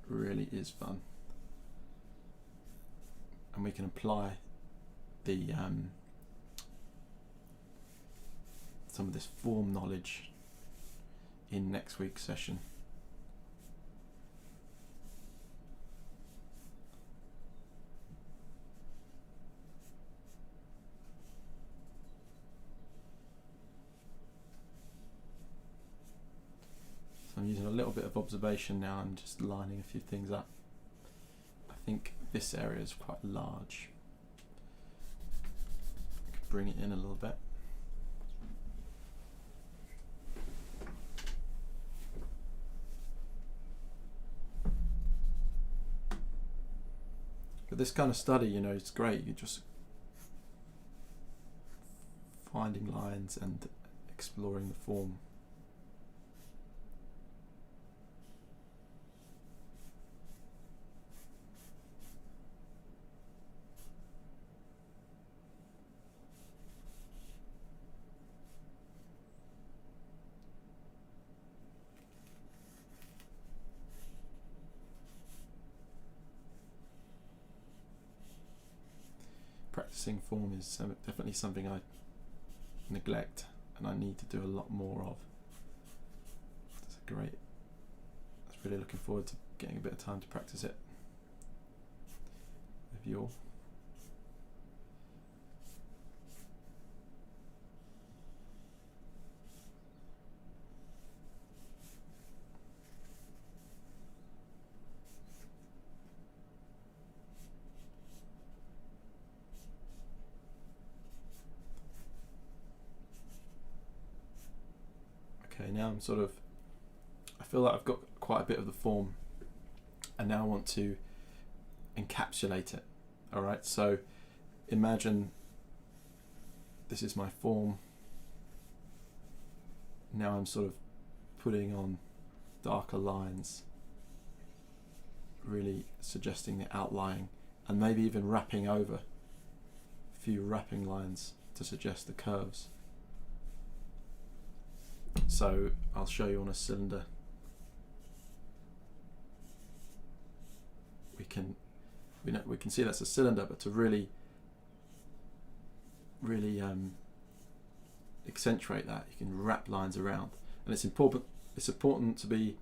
Speaker 3: really is fun, and we can apply the some of this form knowledge in next week's session. I'm using a little bit of observation now and just lining a few things up. I think this area is quite large. I could bring it in a little bit. But this kind of study, you know, it's great. You're just finding lines and exploring the form. Practicing form is definitely something I neglect and I need to do a lot more of. It's great. I was really looking forward to getting a bit of time to practice it with you all. Okay, now I feel like I've got quite a bit of the form, and now I want to encapsulate it. Alright, so imagine this is my form. Now I'm sort of putting on darker lines, really suggesting the outlining, and maybe even wrapping over a few wrapping lines to suggest the curves. So I'll show you on a cylinder. We can see that's a cylinder, but to really accentuate that, you can wrap lines around, and it's important to be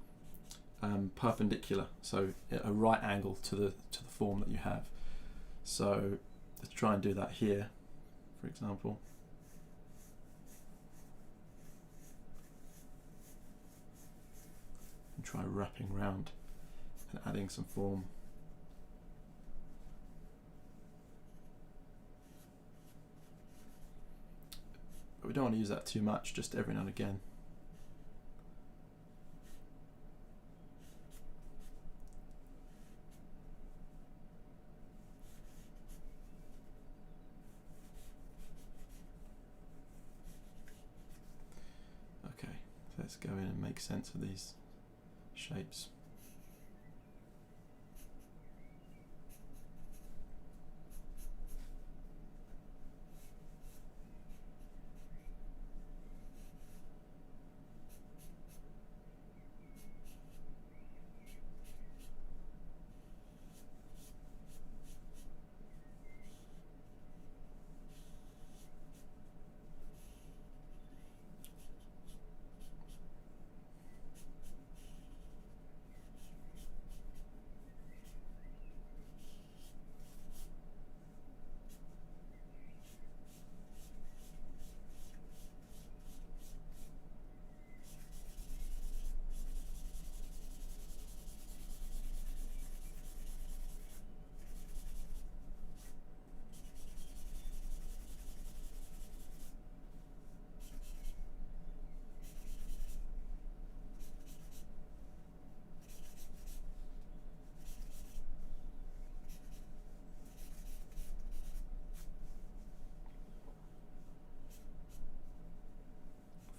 Speaker 3: perpendicular, so at a right angle to the form that you have. So let's try and do that here, for example. try wrapping round and adding some form. But we don't want to use that too much, just every now and again. Okay, so let's go in and make sense of these shapes.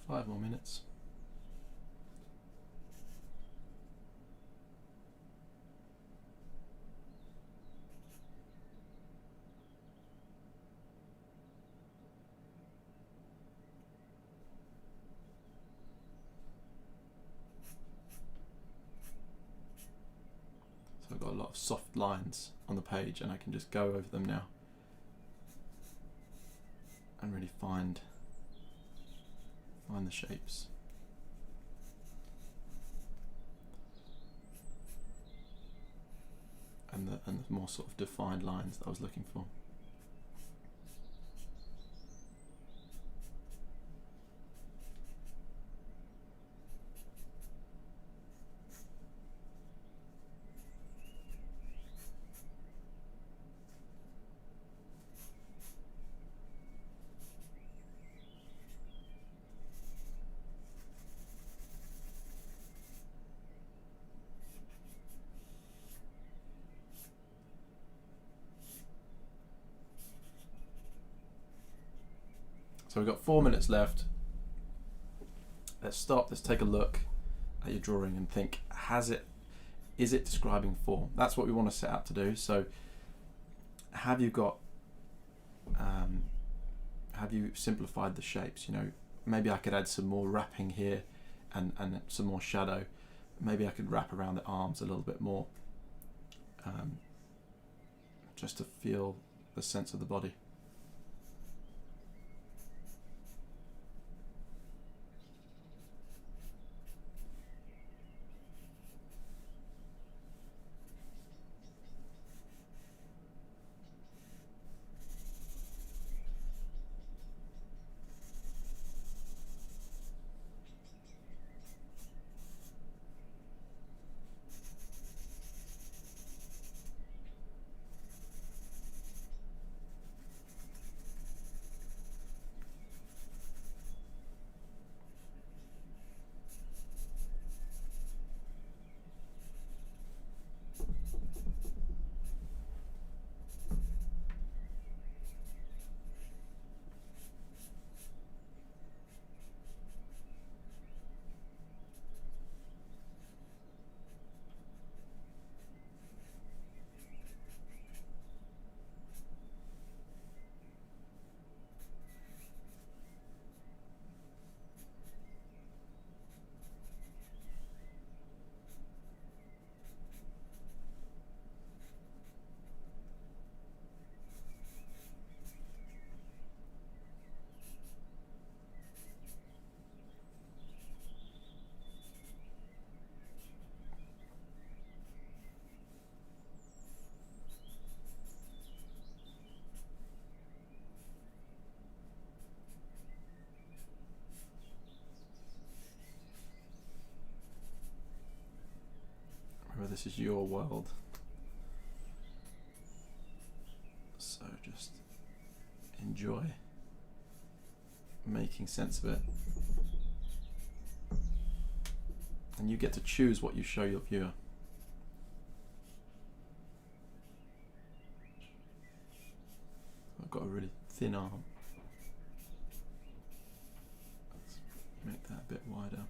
Speaker 3: Five more minutes. So I've got a lot of soft lines on the page, and I can just go over them now and really find the shapes. And the more sort of defined lines that I was looking for. So we've got 4 minutes left. Let's stop, let's take a look at your drawing and think, is it describing form? That's what we want to set out to do. So have you got, have you simplified the shapes? You know, maybe I could add some more wrapping here and some more shadow. Maybe I could wrap around the arms a little bit more, just to feel the sense of the body. Remember, this is your world. So just enjoy making sense of it. And you get to choose what you show your viewer. I've got a really thin arm. Let's make that a bit wider.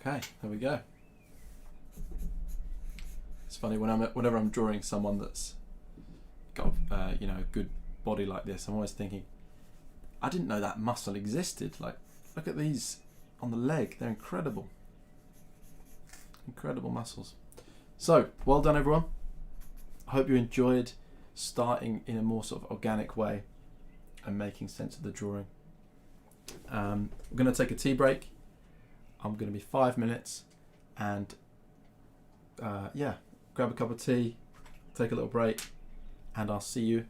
Speaker 3: Okay, there we go. It's funny whenever I'm drawing someone that's got you know, a good body like this, I'm always thinking, I didn't know that muscle existed. Like, look at these on the leg; they're incredible, incredible muscles. So, well done, everyone. I hope you enjoyed starting in a more sort of organic way and making sense of the drawing. We're going to take a tea break. I'm going to be 5 minutes, and yeah, grab a cup of tea, take a little break, and I'll see you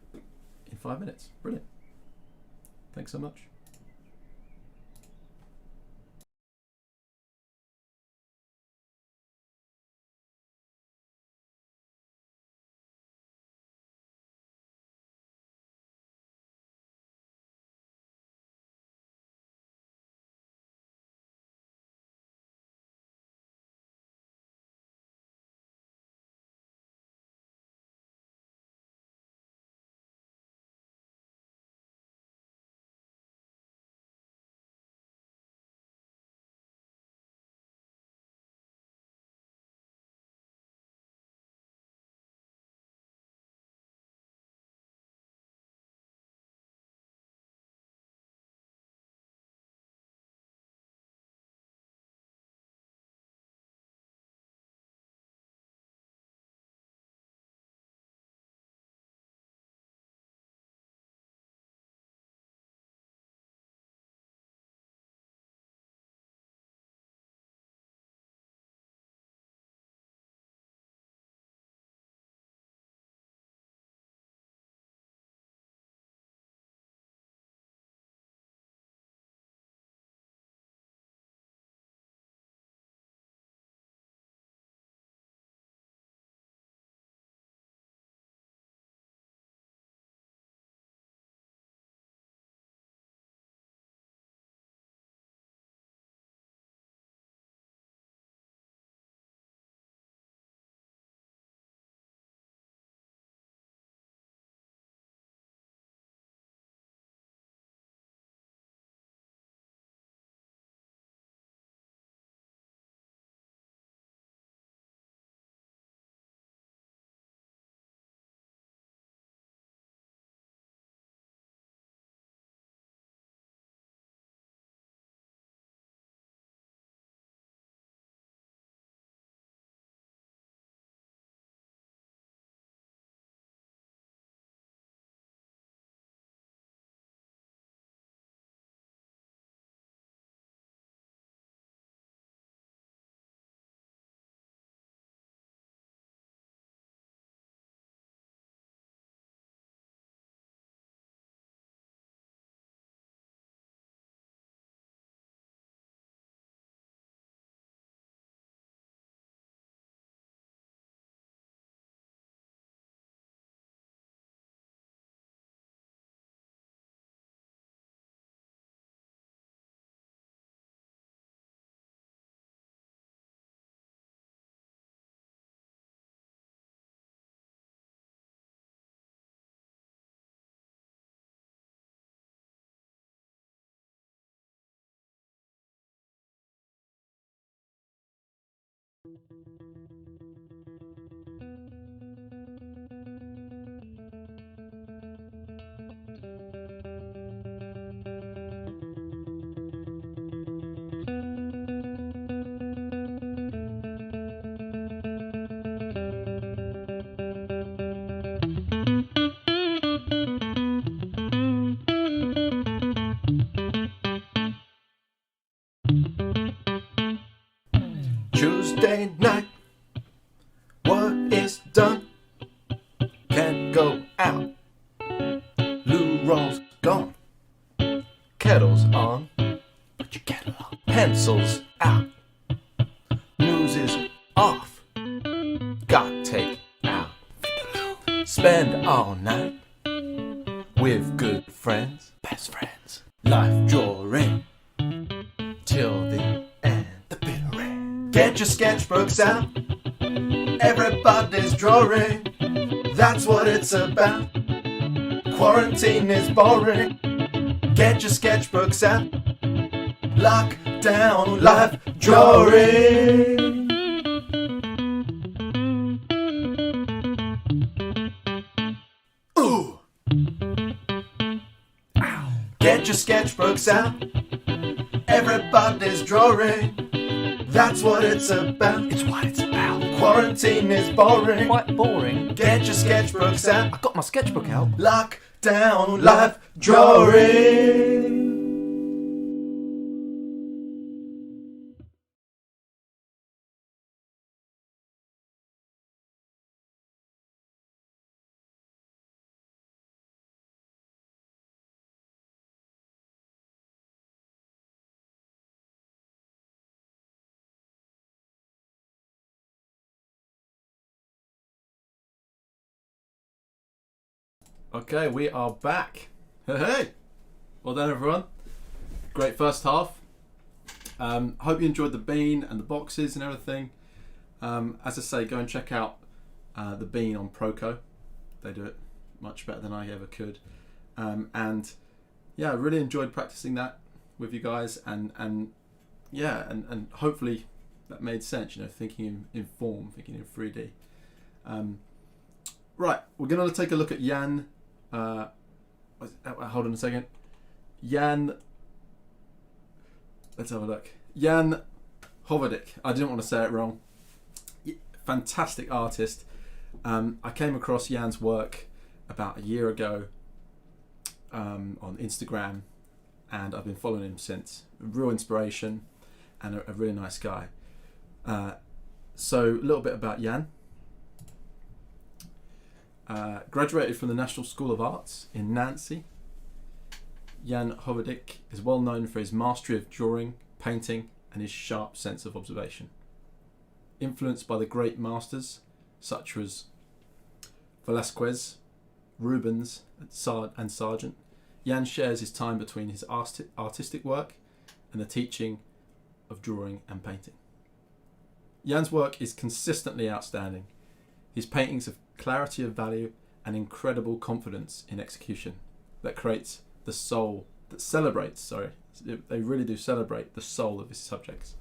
Speaker 3: in 5 minutes. Brilliant. Thanks so much.
Speaker 1: Tuesday night, work is done, can't go out, loo roll's gone, kettle's on, put your kettle on, pencils out, news is off, got take out, spend all night with good friends, best friends, life drawing till the end. Get your sketchbooks out, everybody's drawing, that's what it's about. Quarantine is boring, get your sketchbooks out, lock down life drawing. Ooh! Ow. Get your sketchbooks out, everybody's drawing, that's what it's about.
Speaker 4: It's what it's about.
Speaker 1: Quarantine is boring.
Speaker 4: Quite boring.
Speaker 1: Get your sketchbooks out.
Speaker 4: I got my sketchbook out.
Speaker 1: Lock down life drawing.
Speaker 3: Okay, we are back. Hey, well done everyone. Great first half. Hope you enjoyed the bean and the boxes and everything. As I say, go and check out the bean on Proco. They do it much better than I ever could. And yeah, I really enjoyed practicing that with you guys, and hopefully that made sense. You know, thinking in form, thinking in 3D. Right, we're going to take a look at Yann. Hold on a second. Yann. Let's have a look. Yann Hovadik. I didn't want to say it wrong. Fantastic artist. I came across Yann's work about a year ago on Instagram, and I've been following him since. Real inspiration and a really nice guy. So a little bit about Yann. Graduated from the National School of Arts in Nancy. Yann Hovadik is well known for his mastery of drawing, painting, and his sharp sense of observation. Influenced by the great masters such as Velázquez, Rubens, and Sargent, Yann shares his time between his artistic work and the teaching of drawing and painting. Yann's work is consistently outstanding. His paintings have clarity of value and incredible confidence in execution that creates the soul, that celebrates, they really do celebrate the soul of his subjects.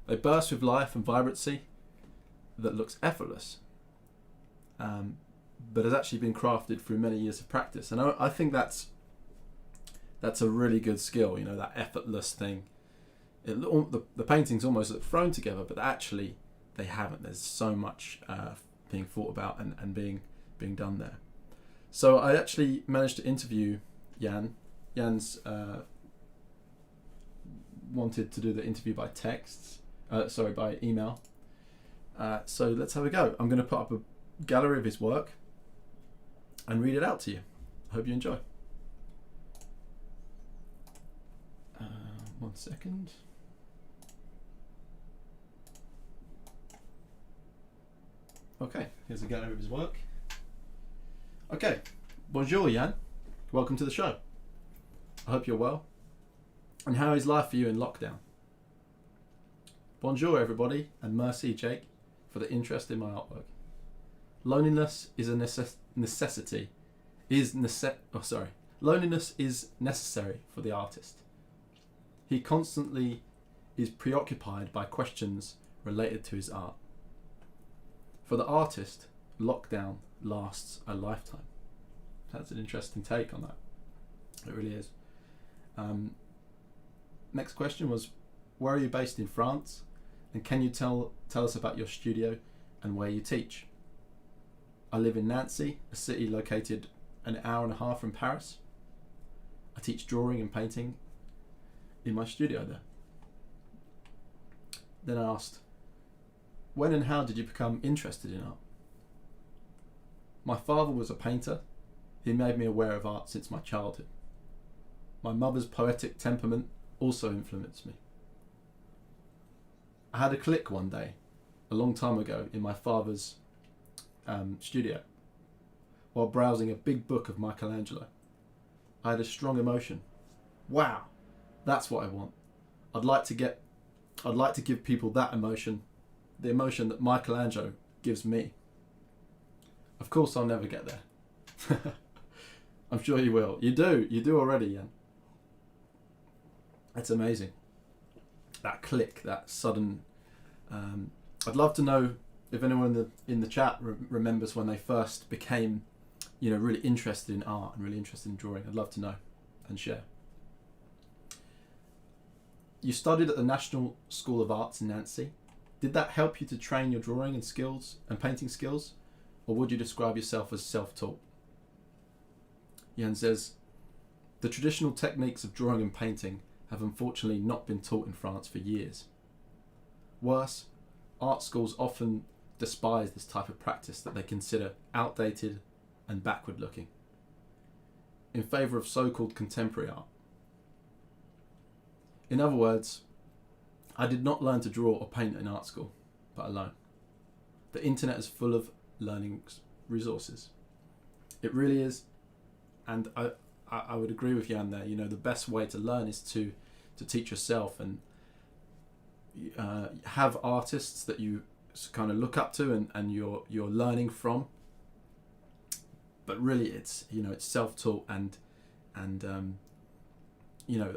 Speaker 3: They burst with life and vibrancy that looks effortless, but has actually been crafted through many years of practice. And I think that's a really good skill, you know, that effortless thing. The paintings almost look thrown together, but actually they haven't. There's so much being thought about and being done there. So I actually managed to interview Yann. Yann's wanted to do the interview by by email. So let's have a go. I'm going to put up a gallery of his work and read it out to you. I hope you enjoy. 1 second. Okay, here's a gallery of his work. Okay, bonjour Yann. Welcome to the show. I hope you're well. And how is life for you in lockdown? Bonjour everybody, and merci Jake for the interest in my artwork. Loneliness is a necessity. Loneliness is necessary for the artist. He constantly is preoccupied by questions related to his art. For the artist, lockdown lasts a lifetime. That's an interesting take on that. It really is. Next question was, where are you based in France? And can you tell us about your studio and where you teach? I live in Nancy, a city located an hour and a half from Paris. I teach drawing and painting in my studio there. Then I asked, when and how did you become interested in art? My father was a painter. He made me aware of art since my childhood. My mother's poetic temperament also influenced me. I had a click one day, a long time ago, in my father's studio, while browsing a big book of Michelangelo. I had a strong emotion. Wow, that's what I want. I'd like to give people that emotion, the emotion that Michelangelo gives me. Of course, I'll never get there. I'm sure you will. You do already, Yann. It's amazing. That click, that sudden. I'd love to know if anyone in the chat remembers when they first became, really interested in art and really interested in drawing. I'd love to know and share. You studied at the National School of Arts in Nancy. Did that help you to train your drawing and skills and painting skills, or would you describe yourself as self-taught? Yann says, the traditional techniques of drawing and painting have unfortunately not been taught in France for years. Worse, art schools often despise this type of practice that they consider outdated and backward looking, in favour of so-called contemporary art. In other words, I did not learn to draw or paint in art school, but alone. The internet is full of learning resources. It really is, and I would agree with Yann there. The best way to learn is to teach yourself and have artists that you kind of look up to and you're learning from. But really, it's self-taught and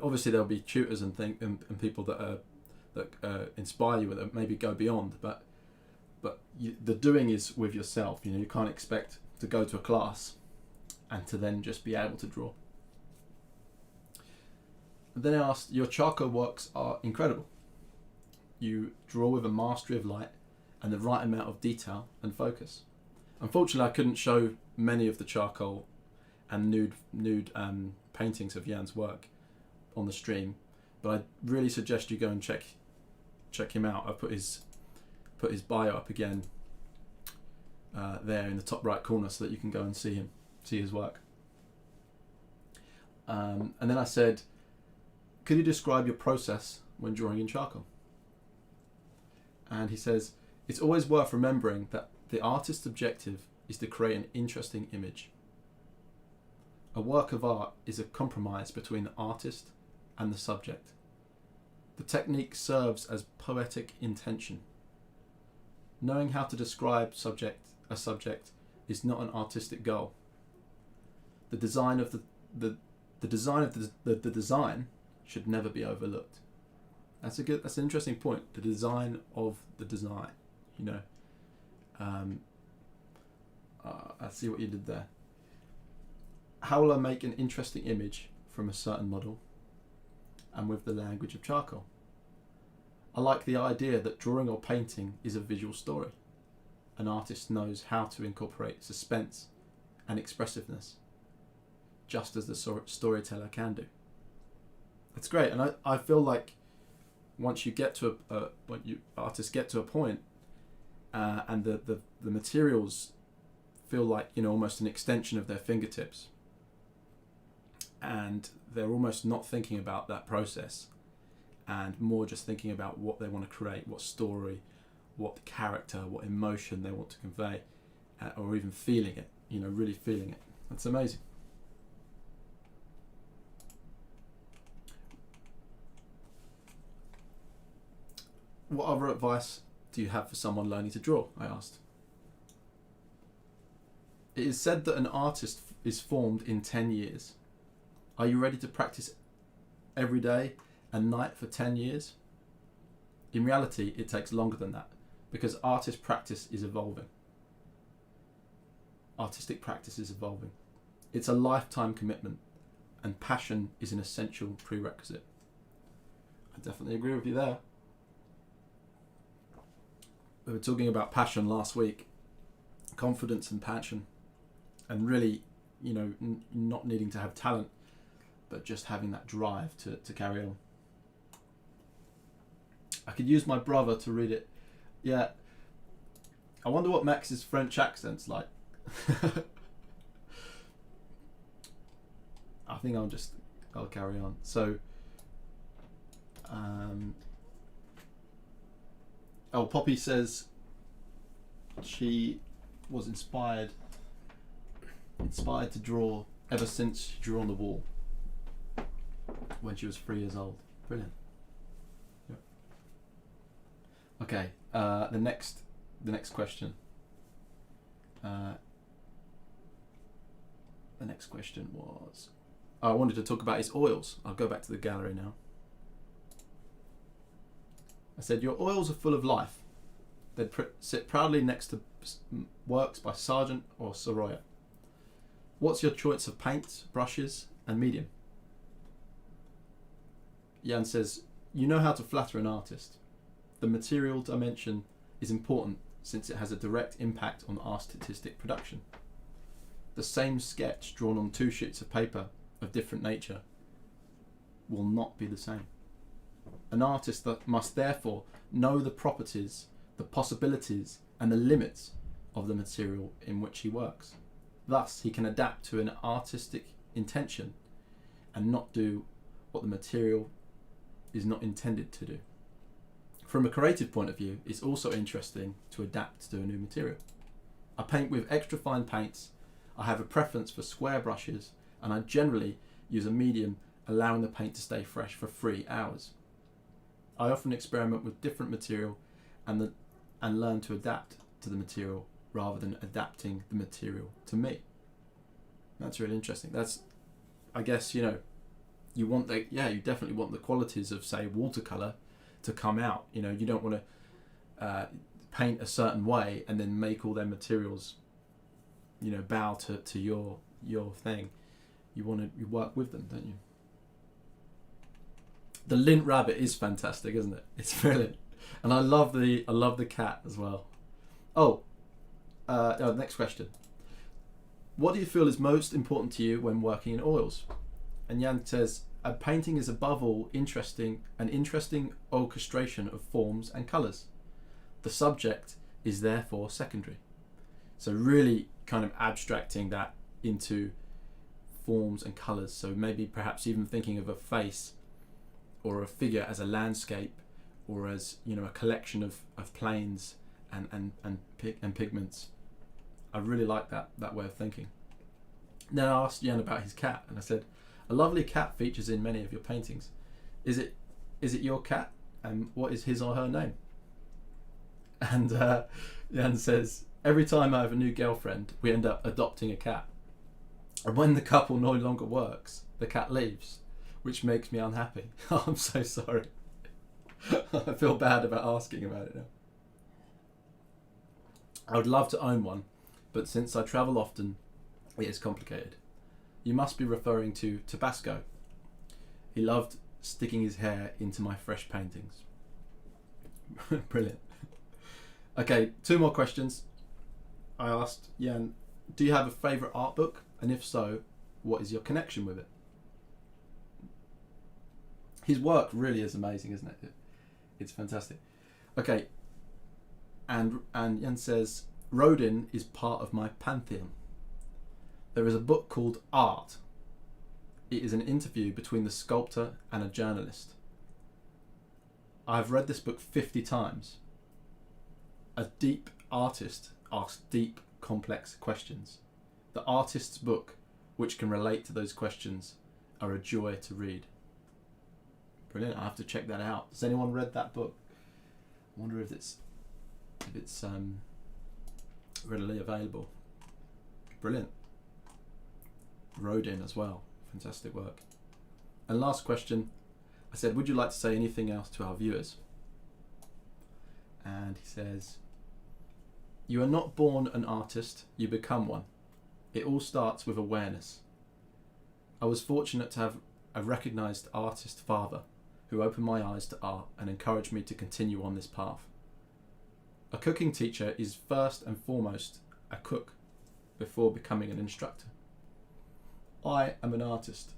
Speaker 3: obviously there'll be tutors and people that inspire you, that maybe go beyond. But the doing is with yourself. You can't expect to go to a class and to then just be able to draw. And then I asked, your charcoal works are incredible. You draw with a mastery of light and the right amount of detail and focus. Unfortunately, I couldn't show many of the charcoal and nude paintings of Yann's work on the stream, but I really suggest you go and check him out. I put his bio up again there in the top right corner so that you can go and see his work. And then I said, could you describe your process when drawing in charcoal? And he says, it's always worth remembering that the artist's objective is to create an interesting image. A work of art is a compromise between the artist and the subject. The technique serves as poetic intention. Knowing how to describe a subject is not an artistic goal. The design of the design should never be overlooked. That's an interesting point. The design of the design. I see what you did there. How will I make an interesting image from a certain model and with the language of charcoal? I like the idea that drawing or painting is a visual story. An artist knows how to incorporate suspense and expressiveness, just as the storyteller can do. That's great, and I feel like once you get to artists get to a point, and the materials feel like almost an extension of their fingertips, and they're almost not thinking about that process, and more just thinking about what they want to create, what story, what character, what emotion they want to convey, or even feeling it, really feeling it. That's amazing. What other advice do you have for someone learning to draw? I asked. It is said that an artist is formed in 10 years. Are you ready to practice every day and night for 10 years? In reality, it takes longer than that because artist practice is evolving. Artistic practice is evolving. It's a lifetime commitment, and passion is an essential prerequisite. I definitely agree with you there. We were talking about passion last week, confidence and passion, and really, not needing to have talent, but just having that drive to carry on. I could use my brother to read it. Yeah. I wonder what Max's French accent's like. I think I'll carry on. So, Poppy says she was inspired to draw ever since she drew on the wall when she was 3 years old. Brilliant. Yep. Okay. The next question. The next question was, I wanted to talk about his oils. I'll go back to the gallery now. I said, your oils are full of life. They'd sit proudly next to works by Sargent or Sorolla. What's your choice of paints, brushes, and medium? Yann says, you know how to flatter an artist. The material dimension is important since it has a direct impact on artistic production. The same sketch drawn on 2 sheets of paper of different nature will not be the same. An artist that must therefore know the properties, the possibilities, and the limits of the material in which he works. Thus, he can adapt to an artistic intention and not do what the material is not intended to do. From a creative point of view, it's also interesting to adapt to a new material. I paint with extra fine paints. I have a preference for square brushes, and I generally use a medium, allowing the paint to stay fresh for 3 hours. I often experiment with different material and learn to adapt to the material rather than adapting the material to me. That's really interesting. That's, I guess, you definitely want the qualities of, say, watercolor to come out. You don't want to paint a certain way and then make all their materials, bow to your thing. You work with them, don't you? The lint rabbit is fantastic, isn't it? It's brilliant, and I love the cat as well. Next question. What do you feel is most important to you when working in oils? And Yann says, a painting is above all an interesting orchestration of forms and colours. The subject is therefore secondary. So really kind of abstracting that into forms and colours. So maybe perhaps even thinking of a face or a figure as a landscape, or as a collection of planes and pigments. I really like that way of thinking. Then I asked Yann about his cat, and I said, a lovely cat features in many of your paintings. Is it your cat, and what is his or her name? And Yann says, every time I have a new girlfriend, we end up adopting a cat. And when the couple no longer works, the cat leaves, which makes me unhappy. Oh, I'm so sorry. I feel bad about asking about it now. I would love to own one, but since I travel often, it is complicated. You must be referring to Tabasco. He loved sticking his hair into my fresh paintings. Brilliant. Okay, 2 more questions. I asked Yann, do you have a favourite art book? And if so, what is your connection with it? His work really is amazing, isn't it? It's fantastic. Okay, and Yann says, Rodin is part of my pantheon. There is a book called Art. It is an interview between the sculptor and a journalist. I have read this book 50 times. A deep artist asks deep, complex questions. The artist's book, which can relate to those questions, are a joy to read. Brilliant. I have to check that out. Has anyone read that book? I wonder if it's readily available. Brilliant. Rodin as well. Fantastic work. And last question. I said, would you like to say anything else to our viewers? and he says, "You are not born an artist, you become one. It all starts with awareness. I was fortunate to have a recognised artist father who opened my eyes to art and encouraged me to continue on this path. A cooking teacher is first and foremost a cook before becoming an instructor. I am an artist.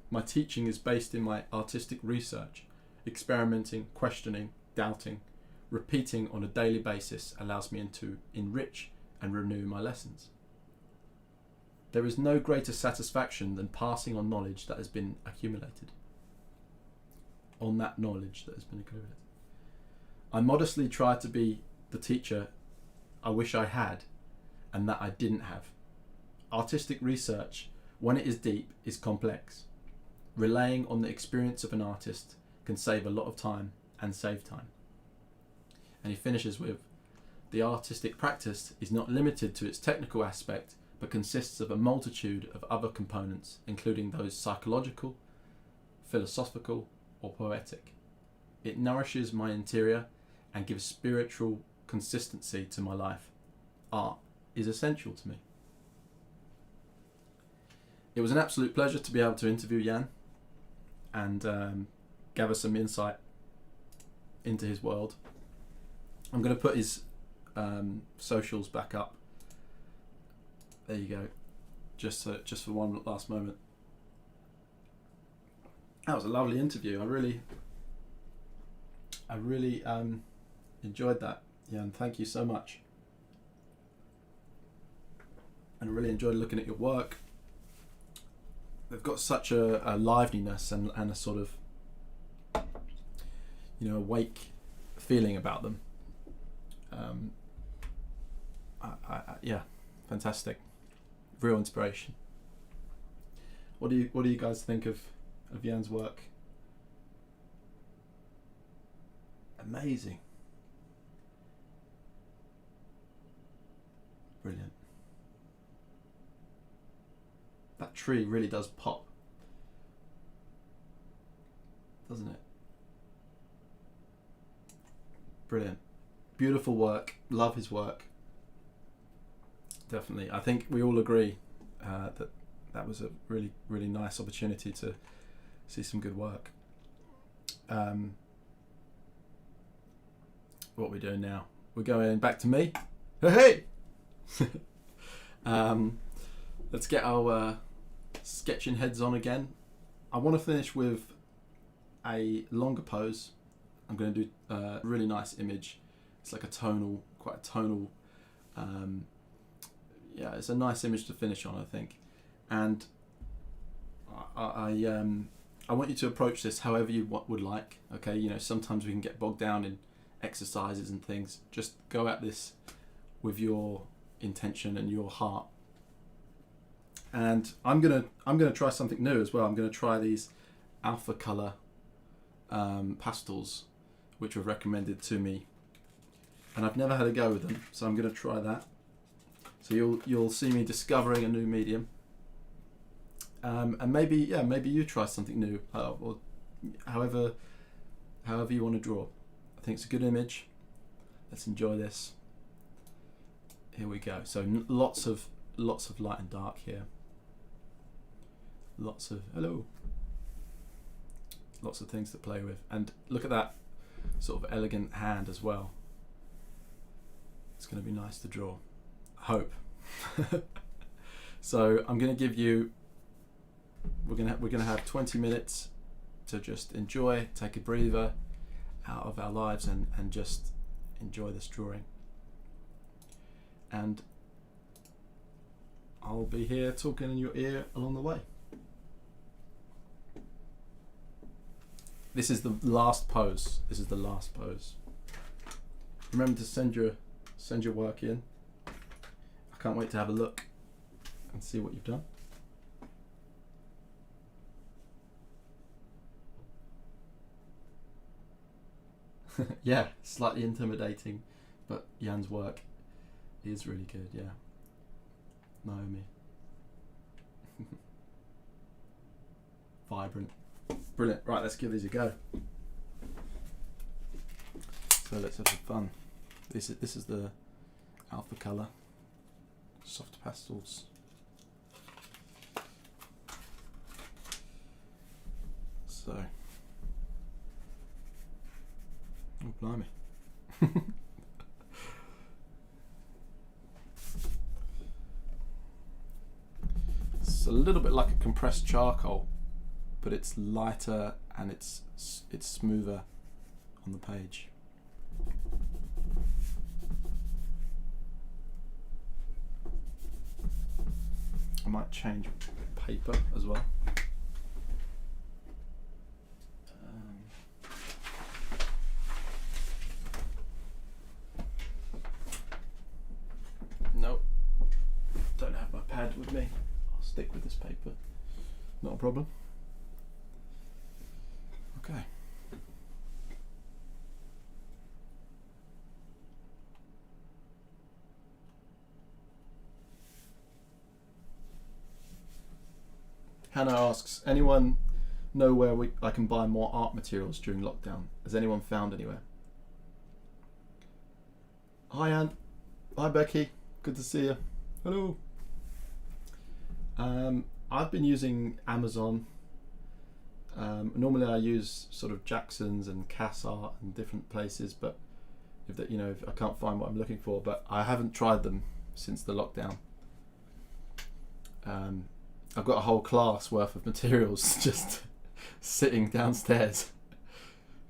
Speaker 3: My teaching is based in my artistic research. Experimenting, questioning, doubting, repeating on a daily basis allows me to enrich and renew my lessons. There is no greater satisfaction than passing on knowledge that has been accumulated. On that knowledge that has been accumulated. I modestly try to be the teacher I wish I had and that I didn't have. Artistic research, when it is deep, is complex. Relying on the experience of an artist can save a lot of time and save time." And he finishes with, "The artistic practice is not limited to its technical aspect, but consists of a multitude of other components, including those psychological, philosophical, or poetic. It nourishes my interior and gives spiritual consistency to my life. Art is essential to me." It was an absolute pleasure to be able to interview Yann and gather some insight into his world. I'm going to put his socials back up. There you go. Just for one last moment. That was a lovely interview. I really enjoyed that, Yann. Thank you so much. And I really enjoyed looking at your work. They've got such a liveliness and a sort of, awake feeling about them. Yeah, fantastic. Real inspiration. What do you guys think of Yann's work? Amazing. Brilliant. That tree really does pop, doesn't it? Brilliant. Beautiful work. Love his work. Definitely. I think we all agree that was a really, really nice opportunity to see some good work. What are we doing now? We're going back to me. Hey! Let's get our sketching heads on again. I want to finish with a longer pose. I'm going to do a really nice image. It's like quite a tonal. Yeah, it's a nice image to finish on, I think. And I want you to approach this however you would like. Okay, sometimes we can get bogged down in exercises and things. Just go at this with your intention and your heart. And I'm gonna try something new as well. I'm gonna try these alpha color pastels, which were recommended to me, and I've never had a go with them, so I'm gonna try that. So you'll see me discovering a new medium, and maybe you try something new, or however you want to draw. I think it's a good image. Let's enjoy this. Here we go. So lots of light and dark here. Lots of things to play with, and look at that sort of elegant hand as well. It's going to be nice to draw, I hope. So I'm going to give you. We're going to have 20 minutes to just enjoy, take a breather out of our lives, and just enjoy this drawing. And I'll be here talking in your ear along the way. This is the last pose. Remember to send your work in. I can't wait to have a look and see what you've done. Yeah, slightly intimidating, but Yann's work is really good, yeah. Naomi. Vibrant. Brilliant. Right, let's give these a go. So let's have some fun. This is the alpha colour, soft pastels. So, oh blimey. It's a little bit like a compressed charcoal, but it's lighter and it's smoother on the page. I might change paper as well. Nope, don't have my pad with me. I'll stick with this paper. Not a problem. Okay. Hannah asks, anyone know where I can buy more art materials during lockdown? Has anyone found anywhere? Hi Anne. Hi Becky. Good to see you. Hello. I've been using Amazon. Normally I use sort of Jackson's and Cass Art and different places, but if I can't find what I'm looking for, but I haven't tried them since the lockdown. I've got a whole class worth of materials just sitting downstairs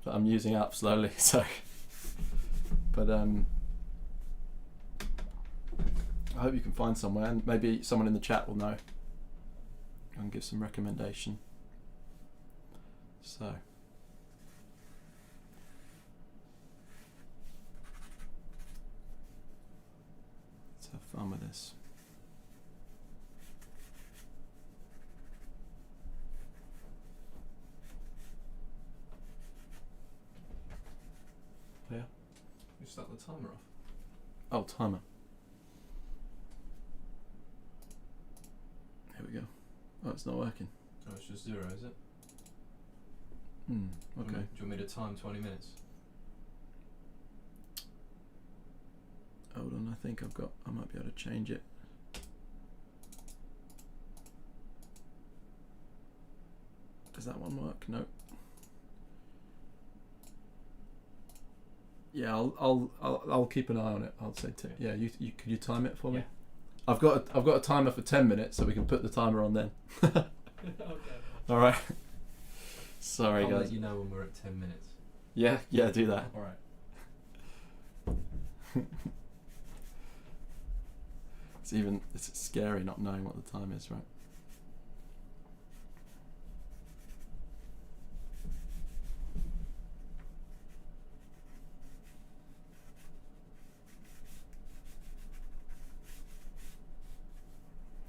Speaker 3: that I'm using up slowly. So, but I hope you can find somewhere, and maybe someone in the chat will know and give some recommendation. So, let's have fun with this. Yeah.
Speaker 2: You start the timer off.
Speaker 3: Oh, timer. Here we go. Oh, it's not working.
Speaker 2: Oh, it's just 0, is it?
Speaker 3: Okay.
Speaker 2: Do you want me to time 20 minutes?
Speaker 3: Hold on, I might be able to change it. Does that one work? No. Yeah, I'll keep an eye on it. I'll say yeah. You could you time it for me?
Speaker 2: Yeah.
Speaker 3: I've got a timer for 10 minutes, so we can put the timer on then.
Speaker 2: Okay.
Speaker 3: All right. Sorry,
Speaker 2: I'll
Speaker 3: guys.
Speaker 2: let you know when we're at 10 minutes.
Speaker 3: Yeah, do that.
Speaker 2: All right.
Speaker 3: It's scary not knowing what the time is, right?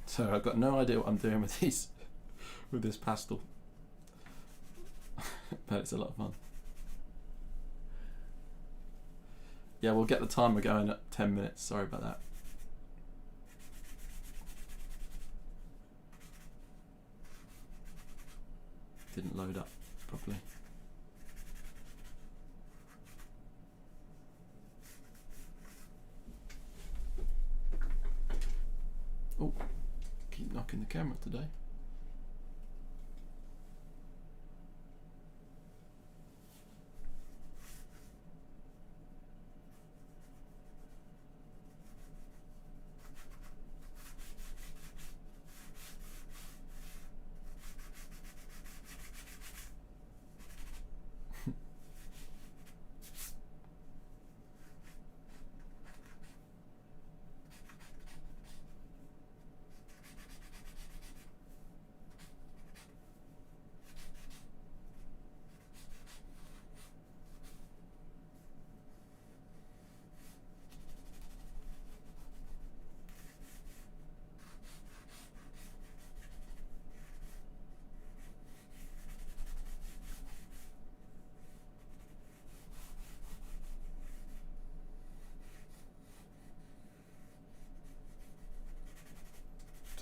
Speaker 3: So I've got no idea what I'm doing with these, with this pastel, but it's a lot of fun. Yeah, we'll get the timer going at 10 minutes. Sorry about that. Didn't load up properly. Oh, keep knocking the camera today.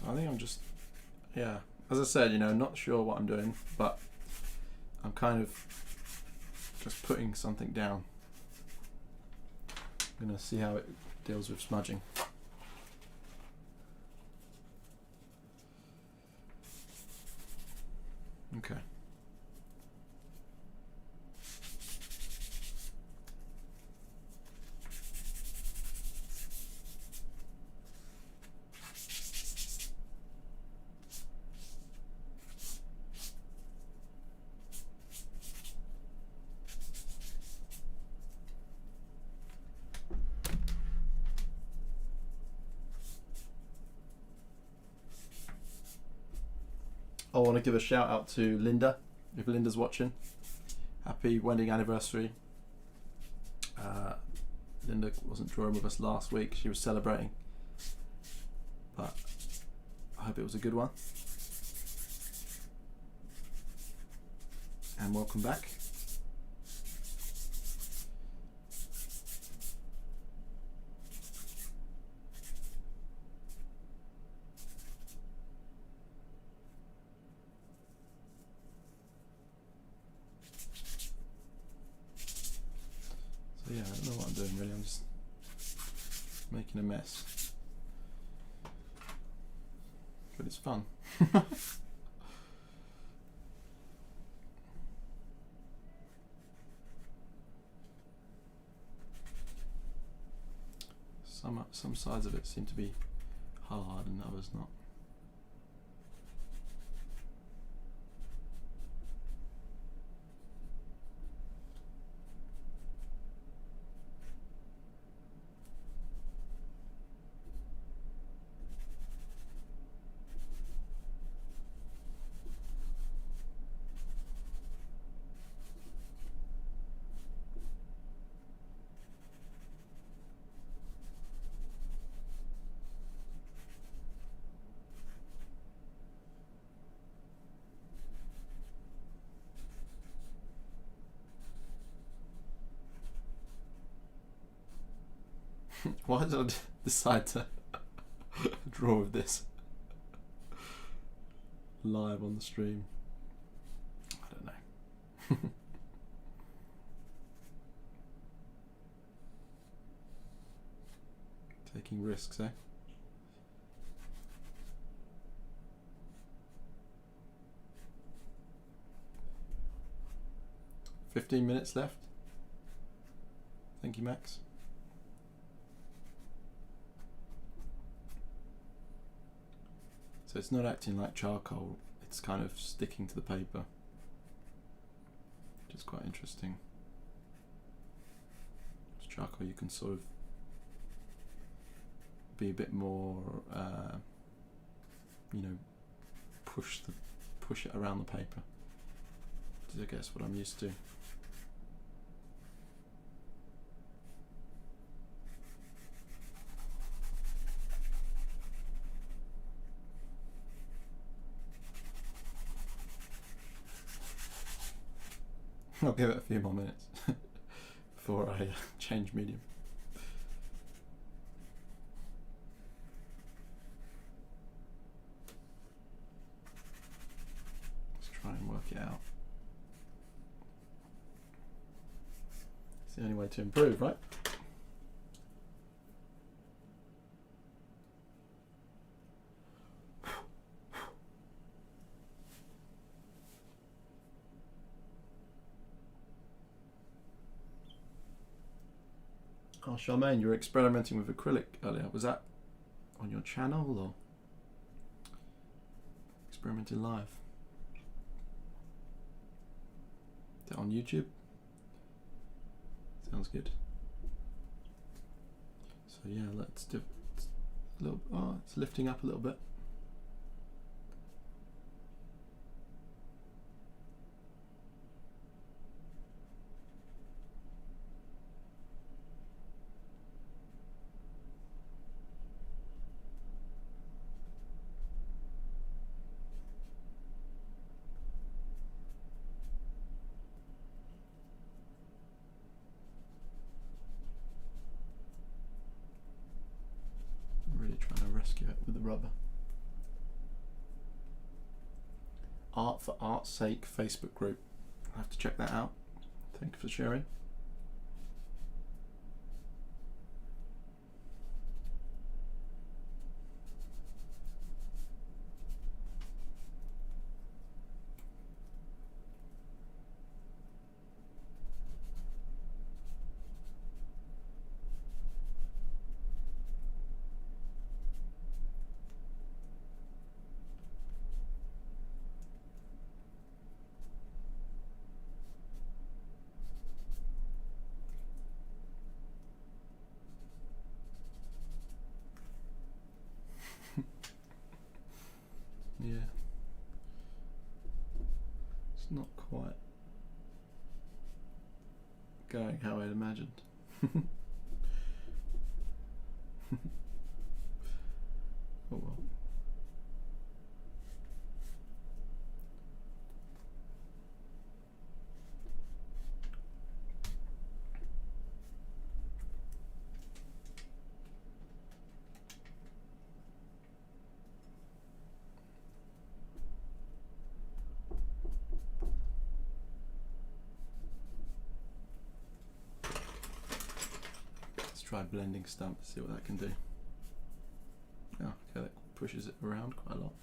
Speaker 3: I think I'm just, yeah, as I said, not sure what I'm doing, but I'm kind of just putting something down. I'm going to see how it deals with smudging. Okay. I want to give a shout out to Linda, if Linda's watching. Happy wedding anniversary. Linda wasn't drawing with us last week, she was celebrating. But I hope it was a good one. And welcome back. Yeah, I don't know what I'm doing really, I'm just making a mess. But it's fun. Some sides of it seem to be hard and others not. Why did I decide to draw with this live on the stream? I don't know. Taking risks, eh? "15 minutes left. Thank you, Max. So it's not acting like charcoal, it's kind of sticking to the paper, which is quite interesting. With charcoal you can sort of be a bit more, you know, push it around the paper, which is I guess what I'm used to. I'll give it a few more minutes before I change medium. Let's try and work it out. It's the only way to improve, right? Oh, Charmaine, you were experimenting with acrylic earlier. Was that on your channel or experimenting live? Is that on YouTube? Sounds good. So yeah, let's do a little. Oh, it's lifting up a little bit. Trying to rescue it with the rubber. Art for Art's Sake Facebook group. I'll have to check that out. Thank you for sharing. not quite going how I'd imagined. Oh well. Let's try blending stump, see what that can do. Oh, okay, that pushes it around quite a lot.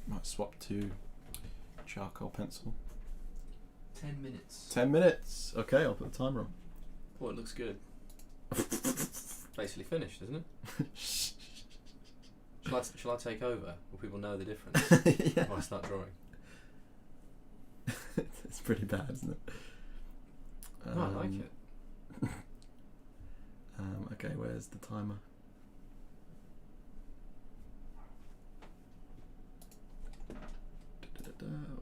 Speaker 3: Might swap to charcoal pencil.
Speaker 2: 10 minutes.
Speaker 3: 10 minutes. Okay, I'll put the timer on.
Speaker 2: Oh, it looks good. Basically finished, isn't it? Shall I take over? Will people know the difference
Speaker 3: Yeah.
Speaker 2: when I start drawing?
Speaker 3: It's pretty bad, isn't it?
Speaker 2: No, I like it.
Speaker 3: Okay, where's the timer?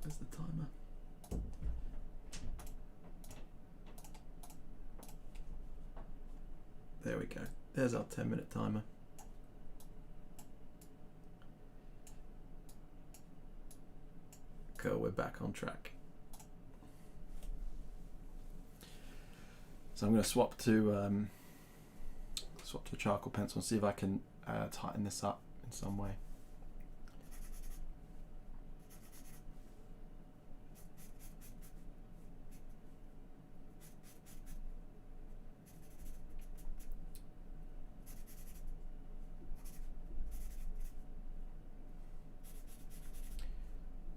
Speaker 3: Where's the timer? There we go. There's our 10-minute timer. Cool, we're back on track. So I'm going to swap to a charcoal pencil and see if I can tighten this up in some way.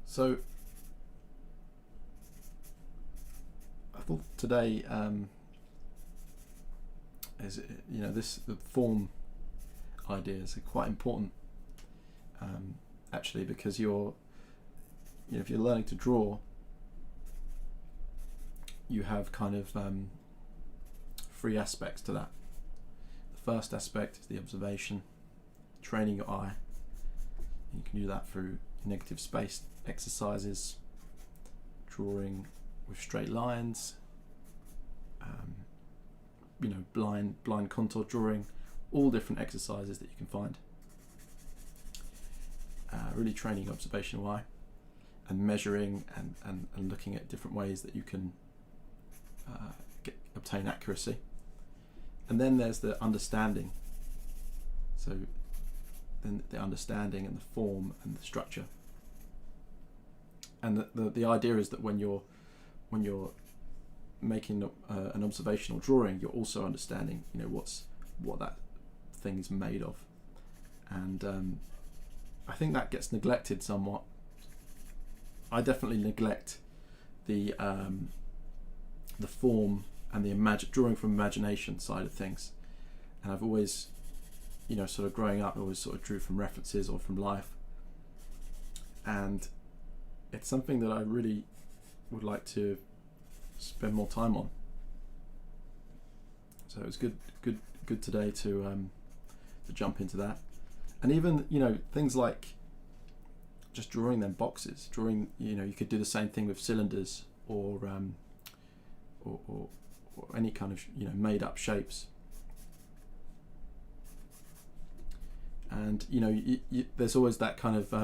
Speaker 3: So I thought today the form ideas are quite important, actually, because if you're learning to draw, you have kind of three aspects to that. The first aspect is the observation, training your eye. You can do that through negative space exercises, drawing with straight lines, blind contour drawing, all different exercises that you can find. Really training your observational eye and measuring and looking at different ways that you can obtain accuracy. And then there's the understanding. So then the understanding and the form and the structure. And the idea is that when you're making an observational drawing, you're also understanding, what that thing is made of. And I think that gets neglected somewhat. I definitely neglect the form and the drawing from imagination side of things. And I've always, sort of growing up, I always sort of drew from references or from life. And it's something that I really would like to spend more time on. So it was good today to jump into that. And even things like just drawing them boxes, you could do the same thing with cylinders or any kind of made up shapes. And there's always that kind of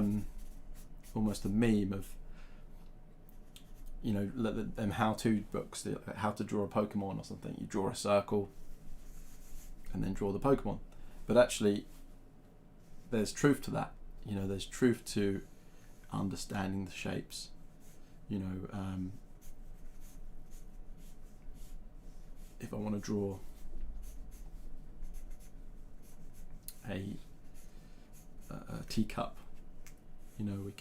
Speaker 3: almost a meme of them how-to books, how to draw a Pokemon or something. You draw a circle and then draw the Pokemon. But actually there's truth to that. There's truth to understanding the shapes, if I want to draw a teacup, you know, we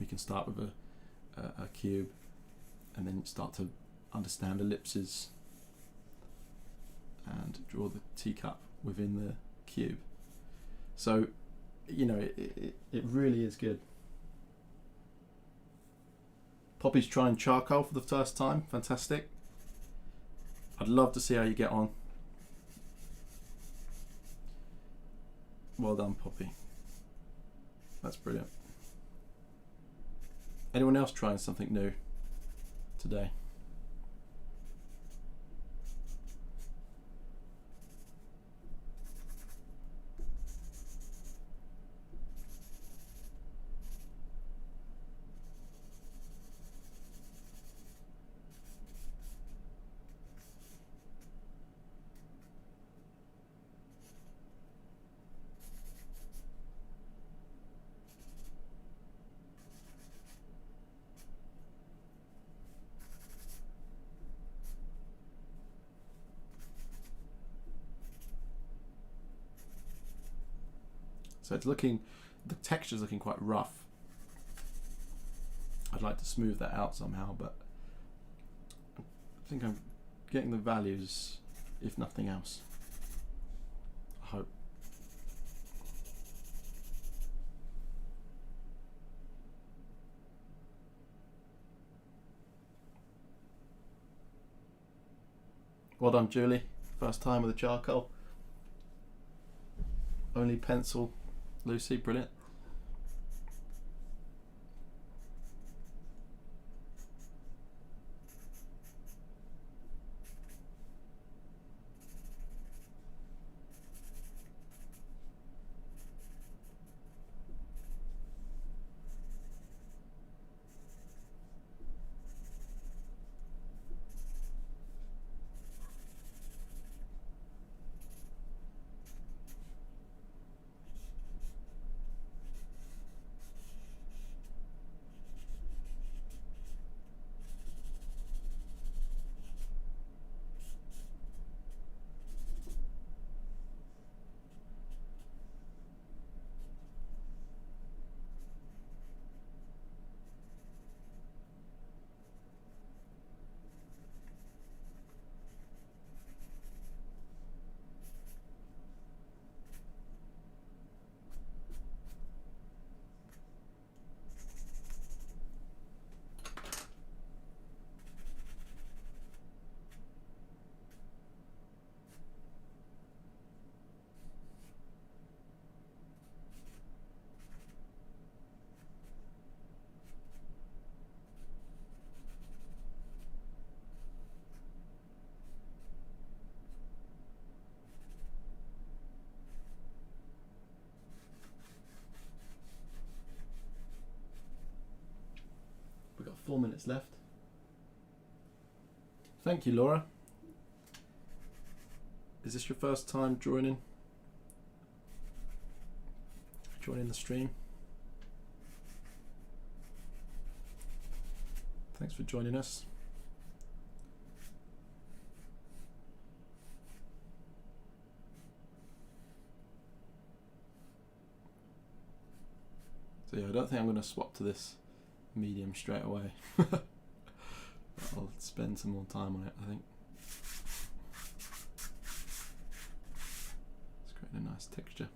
Speaker 3: can start with a cube and then start to understand ellipses and draw the teacup within the cube. So, you know, it really is good. Poppy's trying charcoal for the first time. Fantastic. I'd love to see how you get on. Well done, Poppy. That's brilliant. Anyone else trying something new today? So it's looking, the texture's looking quite rough. I'd like to smooth that out somehow, but I think I'm getting the values, if nothing else. I hope. Well done, Julie. First time with a charcoal. Only pencil. Lucy, brilliant. We've got 4 minutes left. Thank you, Laura. Is this your first time joining the stream? Thanks for joining us. So yeah, I don't think I'm going to swap to this medium straight away. I'll spend some more time on it, I think. It's creating a nice texture.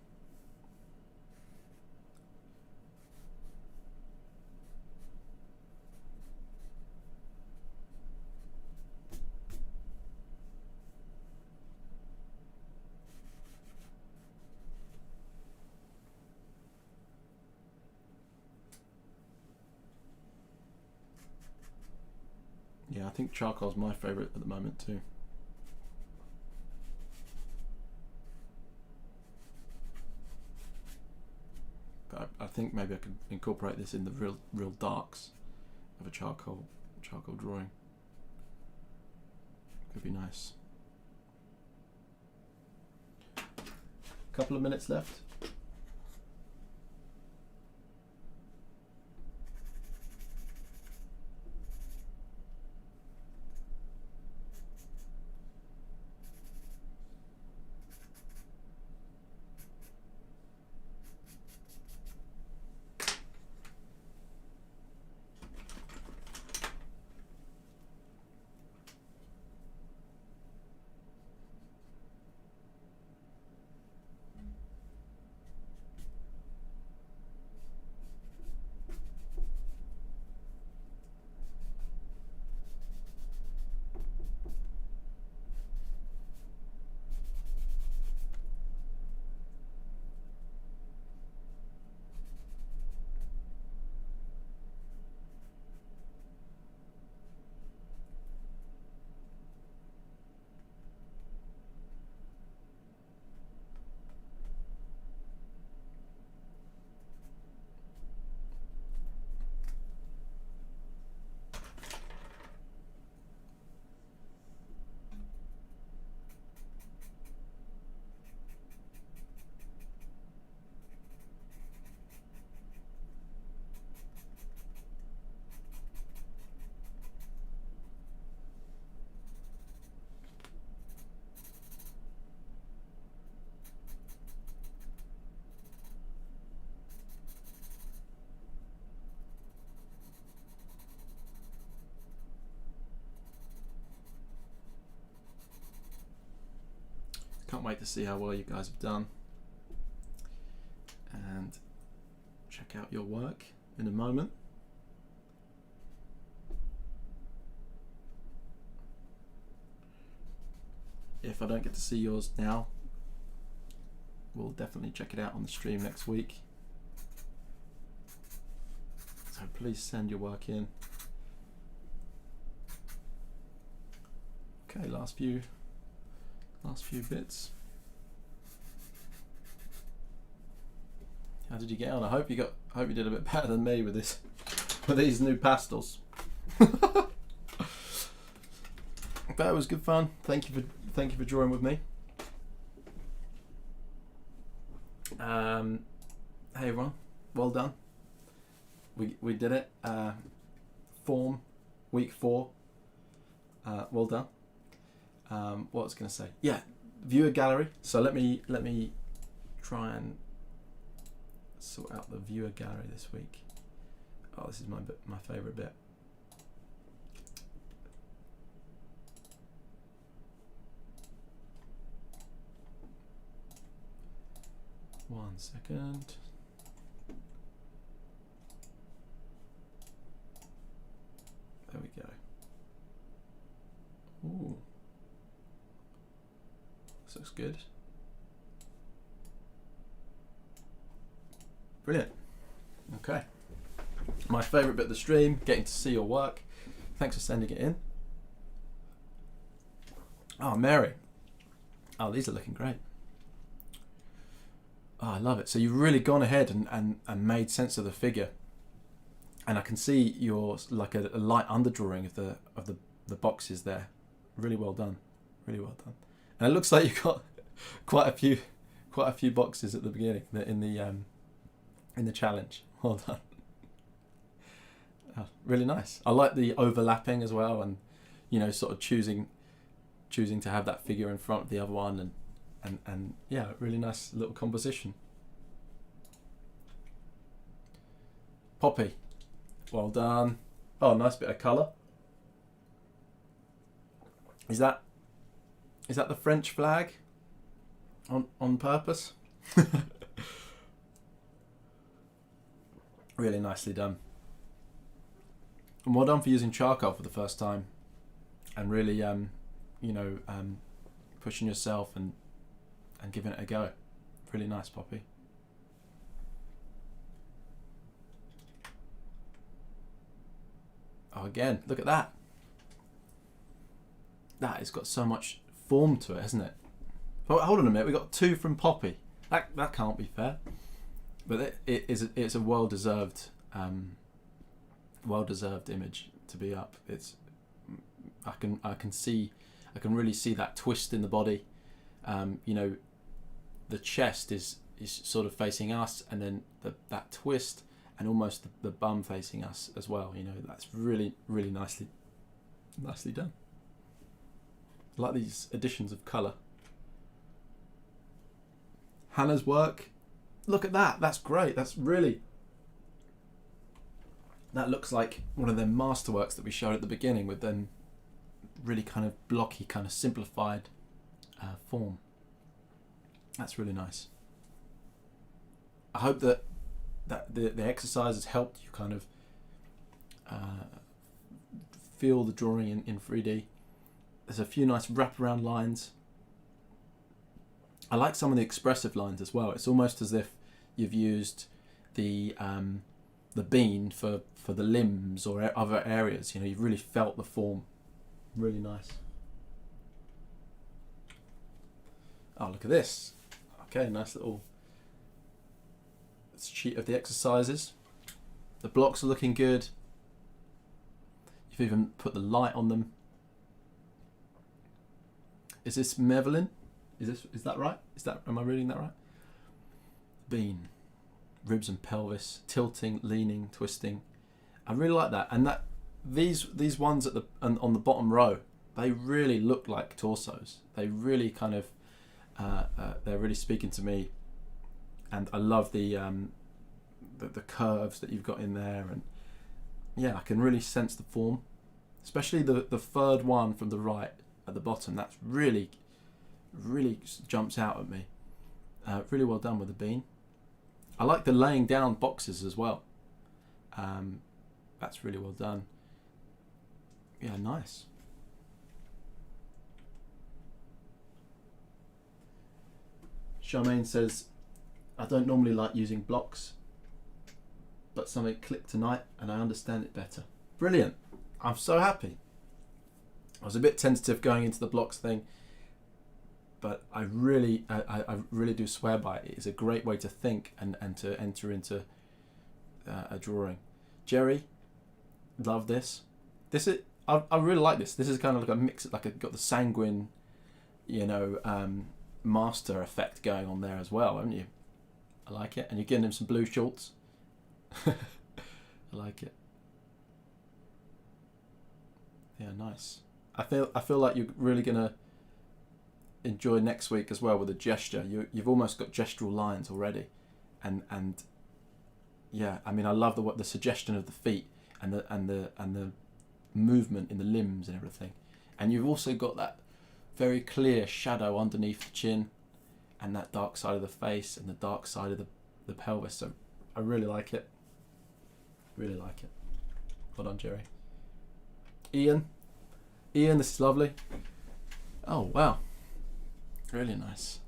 Speaker 3: Yeah, I think charcoal's my favourite at the moment too. But I think maybe I could incorporate this in the real darks of a charcoal drawing. Could be nice. Couple of minutes left. Can't wait to see how well you guys have done. And check out your work in a moment. If I don't get to see yours now, we'll definitely check it out on the stream next week. So please send your work in. Okay, last few bits. How did you get on? I hope you did a bit better than me with these new pastels. But it was good fun. Thank you for drawing with me. Hey everyone, well done. We did it. Form, week 4. Well done. What was I going to say? Yeah, viewer gallery. So let me try and sort out the viewer gallery this week. Oh, this is my favourite bit. One second. There we go. Ooh. This looks good. Brilliant. Okay. My favourite bit of the stream, getting to see your work. Thanks for sending it in. Oh, Mary. Oh, these are looking great. Oh, I love it. So you've really gone ahead and made sense of the figure. And I can see your like a light underdrawing of the boxes there. Really well done. Really well done. And it looks like you've got quite a few boxes at the beginning in the challenge. Well done. Oh, really nice. I like the overlapping as well, and sort of choosing to have that figure in front of the other one, and yeah, really nice little composition. Poppy, well done. Oh, nice bit of colour. Is that the French flag on purpose? Really nicely done. And well done for using charcoal for the first time, and really pushing yourself and giving it a go. Really nice, Poppy. Oh, again, look at that. That has got so much form to it, hasn't it? Oh, hold on a minute, we got 2 from Poppy. That can't be fair. But it's a well-deserved image to be up. I can really see that twist in the body. The chest is sort of facing us, and then that twist, and almost the bum facing us as well. That's really, really nicely done. I like these additions of colour. Hannah's work. Look at that. That's great. That looks like one of them masterworks that we showed at the beginning, with them really kind of blocky, kind of simplified form. That's really nice. I hope that the exercise has helped you kind of feel the drawing in 3D. There's a few nice wraparound lines. I like some of the expressive lines as well. It's almost as if you've used the bean for the limbs or other areas. You've really felt the form. Really nice. Oh, look at this. Okay, nice little sheet of the exercises. The blocks are looking good. You've even put the light on them. Is this Mevelin? Is that right? Am I reading that right? Bean, ribs and pelvis, tilting, leaning, twisting. I really like that, and that these ones on the bottom row, they really look like torsos. They really kind of they're really speaking to me, and I love the curves that you've got in there, and yeah, I can really sense the form, especially the third one from the right at the bottom. That's really really jumps out at me. Really well done with the bean. I like the laying down boxes as well. That's really well done. Yeah, nice. Charmaine says, I don't normally like using blocks, but something clicked tonight and I understand it better. Brilliant. I'm so happy. I was a bit tentative going into the blocks thing, but I really do swear by it. It's a great way to think and to enter into a drawing. Jerry, love this. I really like this. This is kind of like a mix, got the sanguine, master effect going on there as well, haven't you? I like it. And you're giving him some blue shorts. I like it. Yeah, nice. I feel like you're really gonna enjoy next week as well with the gesture. You've almost got gestural lines already, and yeah, I mean, I love the suggestion of the feet and the movement in the limbs and everything, and you've also got that very clear shadow underneath the chin, and that dark side of the face and the dark side of the pelvis. So I really like it. Really like it. Well done, Jerry. Ian, this is lovely. Oh wow, really nice.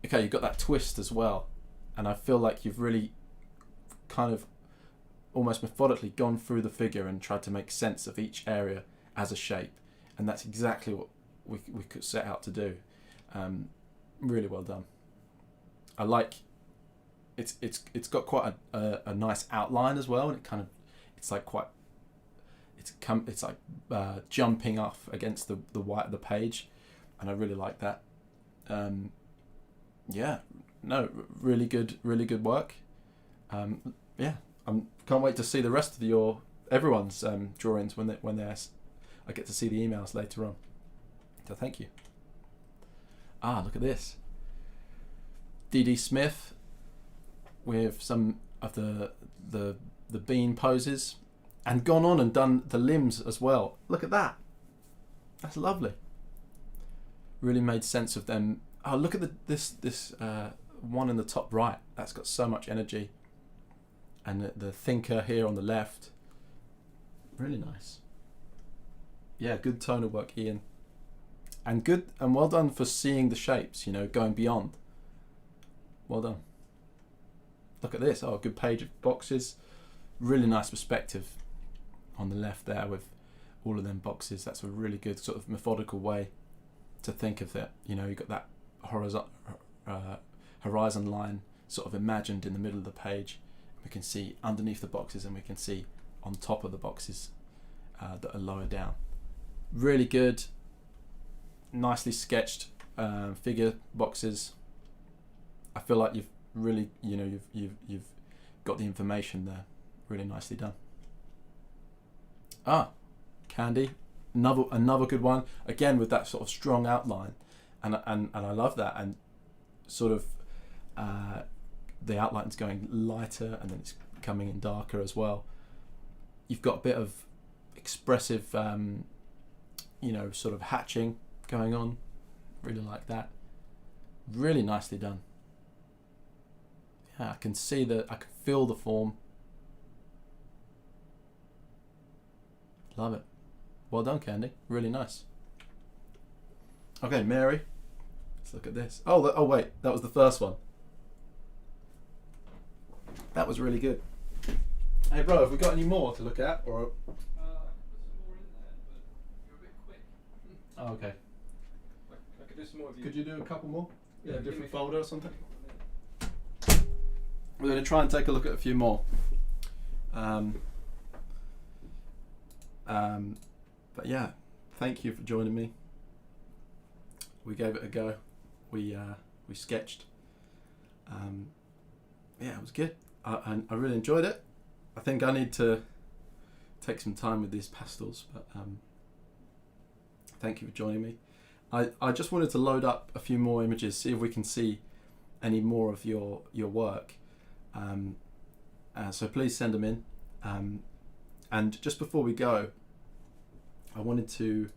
Speaker 3: Okay, you've got that twist as well, and I feel like you've really kind of almost methodically gone through the figure and tried to make sense of each area as a shape, and that's exactly what we could set out to do. Really well done. I like it's got quite a nice outline as well, and it kind of it's like jumping off against the white of the page, and I really like that. Yeah, no, really good work. Yeah, I can't wait to see the rest of everyone's drawings when I get to see the emails later on. So thank you. Look at this. D.D. Smith with some of the bean poses, and gone on and done the limbs as well. Look at that. That's lovely. Really made sense of them. Oh, look at this one in the top right. That's got so much energy. And the thinker here on the left. Really nice. Yeah, good tonal work, Ian. And good and well done for seeing the shapes, going beyond. Well done. Look at this. Oh, a good page of boxes. Really nice perspective on the left there with all of them boxes. That's a really good sort of methodical way to think of it. You've got that horizon line sort of imagined in the middle of the page. We can see underneath the boxes, and we can see on top of the boxes that are lower down. Really good, nicely sketched figure boxes. I feel like you've really, you've got the information there. Really nicely done. Candy, another good one. Again with that sort of strong outline, and I love that. And sort of the outline's going lighter, and then it's coming in darker as well. You've got a bit of expressive, sort of hatching going on. Really like that. Really nicely done. Yeah, I can feel the form. Love it. Well done, Candy. Really nice. Okay, Mary. Let's look at this. Oh wait, that was the first one. That was really good. Hey, bro, have we got any more to look at? Or
Speaker 2: Put some more in there, but you're a bit quick.
Speaker 3: oh, okay.
Speaker 2: I could do some more of you.
Speaker 3: Could you do a couple more? Yeah,
Speaker 2: give me
Speaker 3: different
Speaker 2: a
Speaker 3: folder or something. We're going to try and take a look at a few more. But yeah, thank you for joining me. We gave it a go. We sketched. Yeah, it was good. I really enjoyed it. I think I need to take some time with these pastels, but thank you for joining me. I just wanted to load up a few more images, see if we can see any more of your work. So please send them in. And just before we go, I wanted to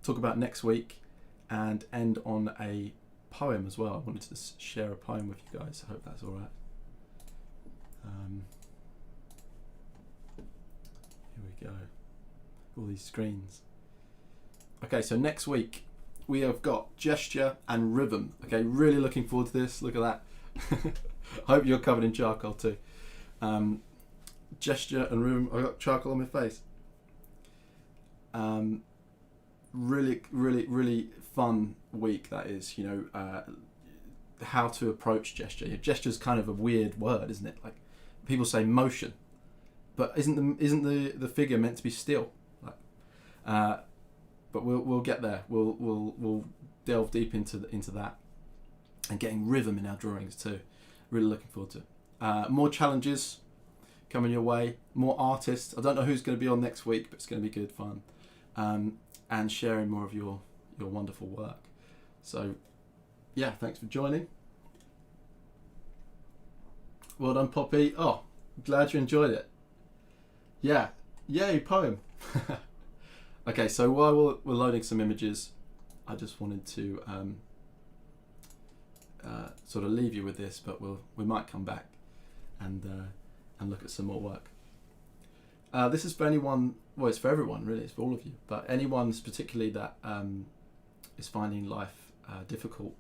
Speaker 3: talk about next week. and end on a poem as well. I wanted to share a poem with you guys. I hope that's all right. Here we go. All these screens. Okay, so next week we have got gesture and rhythm. Okay, really looking forward to this. Look at that. Hope you're covered in charcoal too. Gesture and rhythm. I got charcoal on my face. Really fun week that is. You know, how to approach gesture. Gesture is kind of a weird word, isn't it? Like people say motion, but isn't the figure meant to be still? Like, but we'll get there. We'll delve deep into that, and getting rhythm in our drawings too. Really looking forward to it. More challenges coming your way. More artists. I don't know who's going to be on next week, but it's going to be good fun. And sharing more of your wonderful work. So, yeah, thanks for joining. Well done, Poppy. Oh, glad you enjoyed it. Yeah, yay, poem. Okay, so while we're loading some images, I just wanted to sort of leave you with this, but we might come back and look at some more work. This is for anyone, well, it's for everyone really, it's for all of you, but anyone particularly that is finding life difficult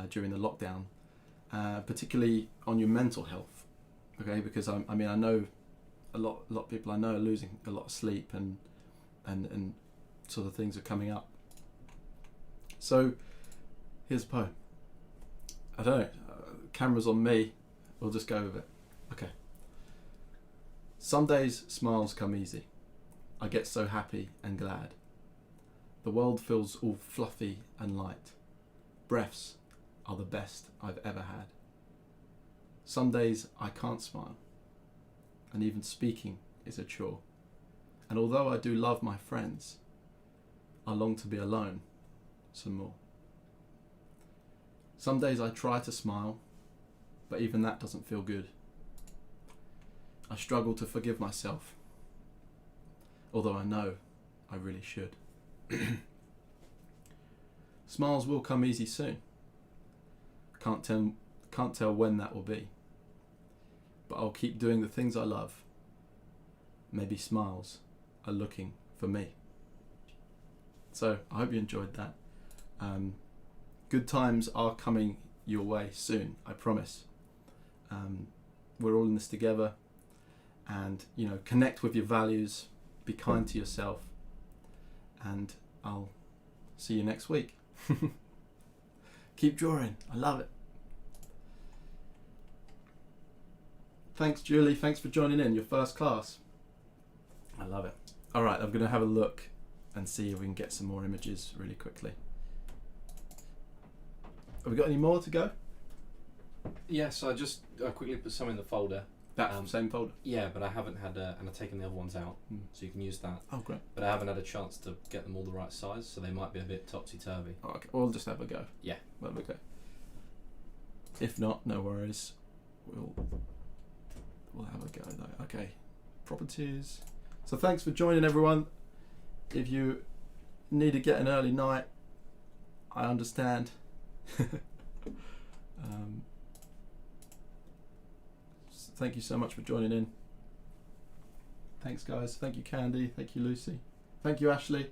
Speaker 3: during the lockdown, particularly on your mental health, okay? Because I know a lot of people I know are losing a lot of sleep and sort of things are coming up. So here's a poem. I don't know, camera's on me, we'll just go with it. Okay. Some days smiles come easy. I get so happy and glad. The world feels all fluffy and light. Breaths are the best I've ever had. Some days I can't smile, and even speaking is a chore. And although I do love my friends, I long to be alone some more. Some days I try to smile, but even that doesn't feel good. I struggle to forgive myself, although I know I really should. Smiles will come easy soon. Can't tell when that will be. But I'll keep doing the things I love. Maybe smiles are looking for me. So I hope you enjoyed that. Good times are coming your way soon, I promise. We're all in this together. And, you know, connect with your values, be kind to yourself, and I'll see you next week. Keep drawing, I love it. Thanks, Julie, thanks for joining in, your first class. I love it. All right, I'm going to have a look and see if we can get some more images really quickly. Have we got any more to go?
Speaker 2: Yes, I just quickly put some in the folder.
Speaker 3: That same folder?
Speaker 2: Yeah, but I haven't had, and I've taken the other ones out, so you can use that.
Speaker 3: Oh, great.
Speaker 2: But I haven't had a chance to get them all the right size, so they might be a bit topsy-turvy.
Speaker 3: Oh, okay, we'll just have a go.
Speaker 2: Yeah.
Speaker 3: We'll have a go. If not, no worries. We'll have a go though. Okay, properties. So thanks for joining, everyone. If you need to get an early night, I understand. Thank you so much for joining in. Thanks, guys. Thank you, Candy. Thank you, Lucy. Thank you, Ashley.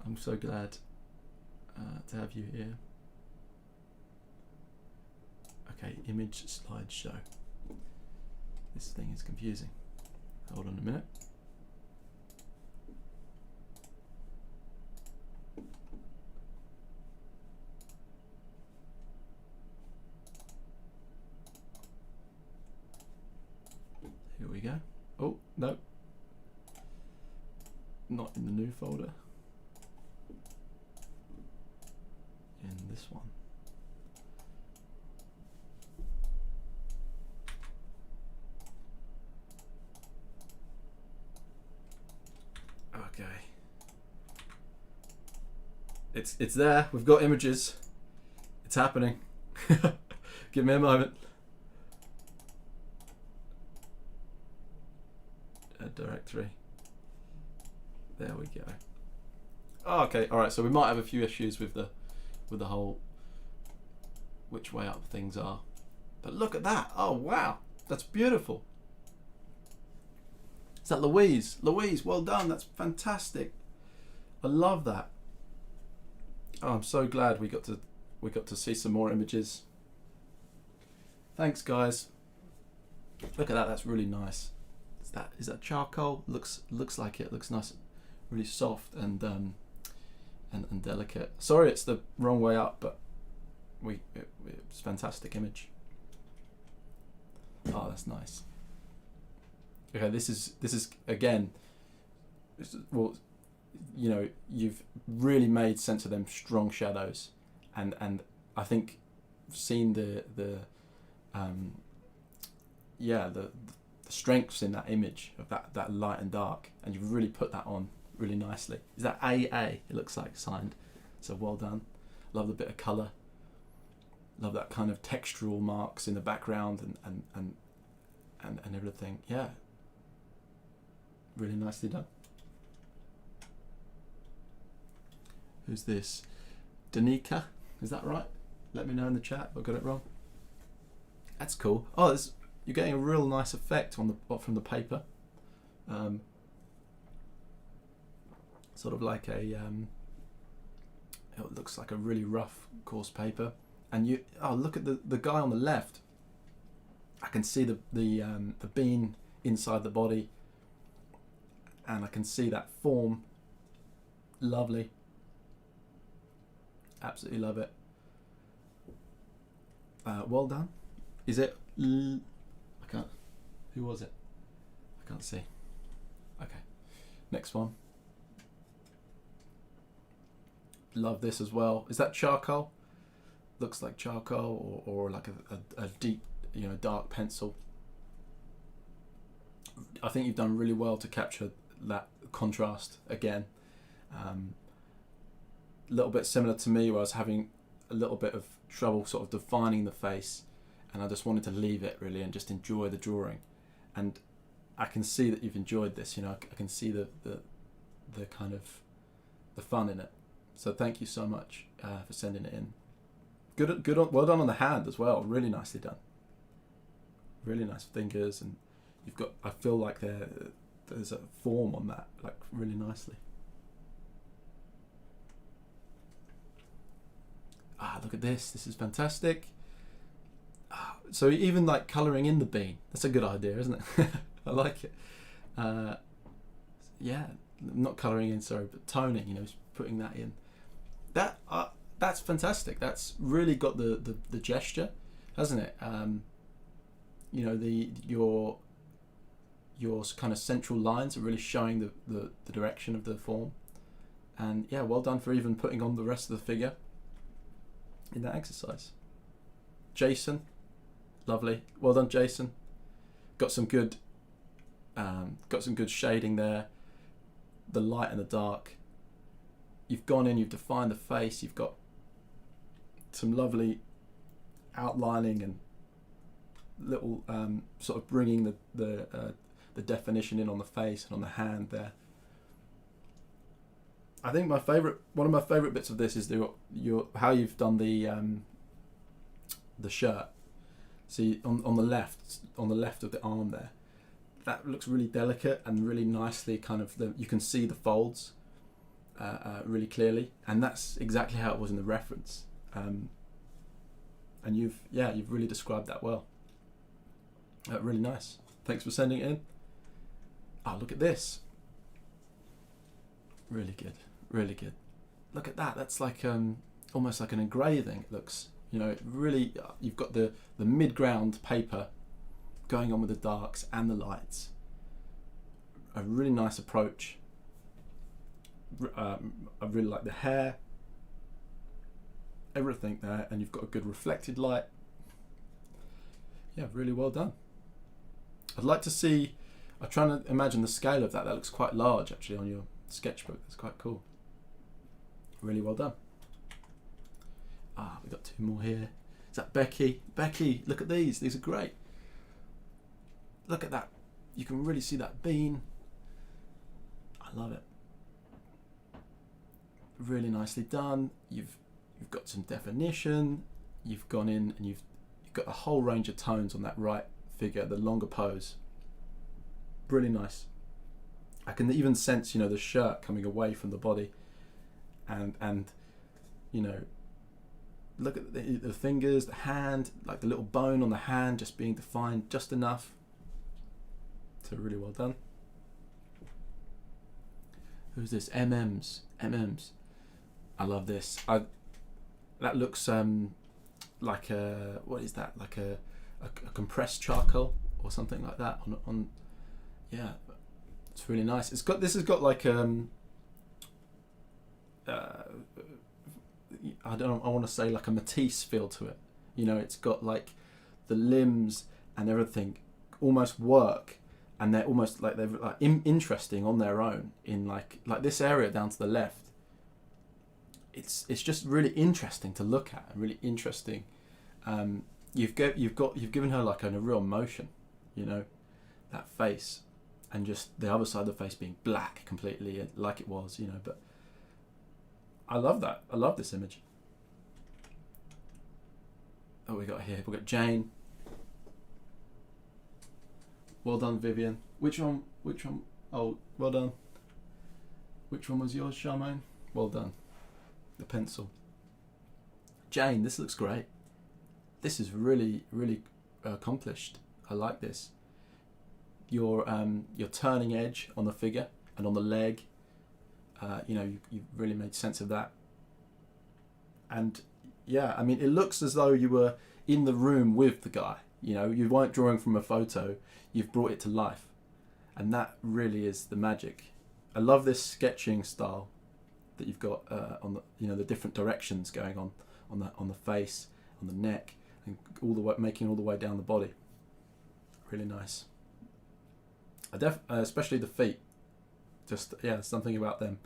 Speaker 3: I'm so glad to have you here. Okay, image slideshow. This thing is confusing. Hold on a minute. Here we go. Oh, no. Not in the new folder. In this one. Okay. It's there. We've got images. It's happening. Give me a moment. A directory. There we go. Oh, okay, all right. So we might have a few issues with the whole which way up things are, but look at that. Oh wow, that's beautiful. Is that Louise? Louise, well done. That's fantastic. I love that. Oh, I'm so glad we got to see some more images. Thanks, guys. Look at that. That's really nice. Is that charcoal? Looks like it. Looks nice, really soft and delicate. Sorry, it's the wrong way up, but it's a fantastic image. Oh, that's nice. Okay, this is again. Well, you know, you've really made sense of them strong shadows, and I think seeing the strengths in that image of that light and dark, and you've really put that on really nicely. Is that AA? It looks like signed. So well done. Love the bit of colour. Love that kind of textural marks in the background and everything. Yeah. Really nicely done. Who's this? Danica? Is that right? Let me know in the chat if I got it wrong. That's cool. Oh, you're getting a real nice effect from the paper. Sort of like it looks like a really rough, coarse paper. And look at the guy on the left. I can see the bean inside the body, and I can see that form. Lovely. Absolutely love it. Well done. Is it? I can't. Who was it? I can't see. Okay. Next one. Love this as well. Is that charcoal? Looks like charcoal or like a deep, dark pencil. I think you've done really well to capture that contrast again. A little bit similar to me, where I was having a little bit of trouble sort of defining the face, and I just wanted to leave it really and just enjoy the drawing. And I can see that you've enjoyed this. I can see the kind of the fun in it. So thank you so much for sending it in. Good on, well done on the hand as well. Really nicely done. Really nice fingers, and you've got. I feel like there's a form on that, like really nicely. Look at this. This is fantastic. So even like colouring in the bean, that's a good idea, isn't it? I like it. Yeah, not colouring in, sorry, but toning. Putting that in. That's fantastic. That's really got the gesture, hasn't it? Your kind of central lines are really showing the direction of the form. And yeah, well done for even putting on the rest of the figure in that exercise. Jason, lovely. Well done, Jason. Got some good shading there. The light and the dark. You've gone in, you've defined the face, you've got some lovely outlining and little sort of bringing the definition in on the face and on the hand there. I think one of my favourite bits of this is how you've done the shirt. See on the left of the arm there, that looks really delicate and really nicely kind of you can see the folds really clearly, and that's exactly how it was in the reference. And you've really described that well. Really nice. Thanks for sending it in. Look at this. Really good. Really good. Look at that. That's like almost like an engraving. It looks, really. You've got the mid-ground paper going on with the darks and the lights. A really nice approach. I really like the hair. Everything there, and you've got a good reflected light. Yeah, really well done. I'd like to see. I'm trying to imagine the scale of that. That looks quite large actually on your sketchbook. That's quite cool. Really well done. We've got two more here. Is that Becky? Becky, look at these. These are great. Look at that. You can really see that bean. I love it. really nicely done. You've got some definition. You've gone in and you've got a whole range of tones on that right figure, the longer pose. Really nice. I can even sense, the shirt coming away from the body, and look at the fingers, the hand, like the little bone on the hand just being defined just enough. So really well done. Who's this? MMs. I love this. That looks like a, what is that? Like a compressed charcoal or something like that on yeah. It's really nice. This has got like I want to say like a Matisse feel to it. It's got like the limbs and everything almost work, and they're almost like they're like interesting on their own in like this area down to the left. It's just really interesting to look at, and really interesting. You've given her like a real motion, that face. And just the other side of the face being black completely, like it was, but I love that. I love this image. Oh, we got here. We've got Jane. Well done, Vivian. Which one? Oh, well done. Which one was yours, Charmaine? Well done. The pencil. Jane, this looks great. This is really, really accomplished. I like this. Your turning edge on the figure and on the leg, you've really made sense of that. And yeah, I mean, it looks as though you were in the room with the guy. You weren't drawing from a photo, you've brought it to life. And that really is the magic. I love this sketching style that you've got on the, the different directions going on the face, on the neck, and all the way, making all the way down the body. Really nice. Especially the feet, just something about them.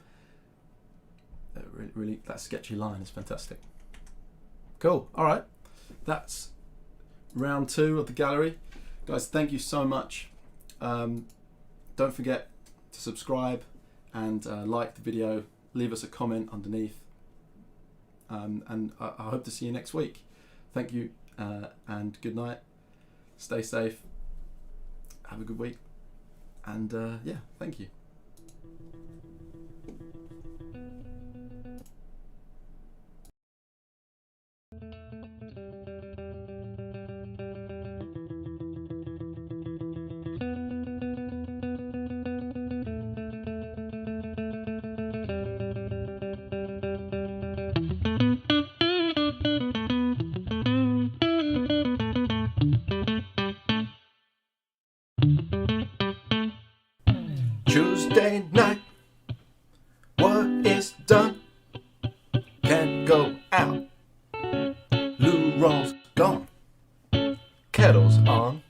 Speaker 3: Really, that sketchy line is fantastic. Cool. All right, that's round 2 of the gallery, guys. Thank you so much. Don't forget to subscribe and like the video. Leave us a comment underneath, and I hope to see you next week. Thank you, and good night. Stay safe. Have a good week. And thank you.
Speaker 1: Tuesday night, work is done, can't go out, loo roll's gone, kettle's on,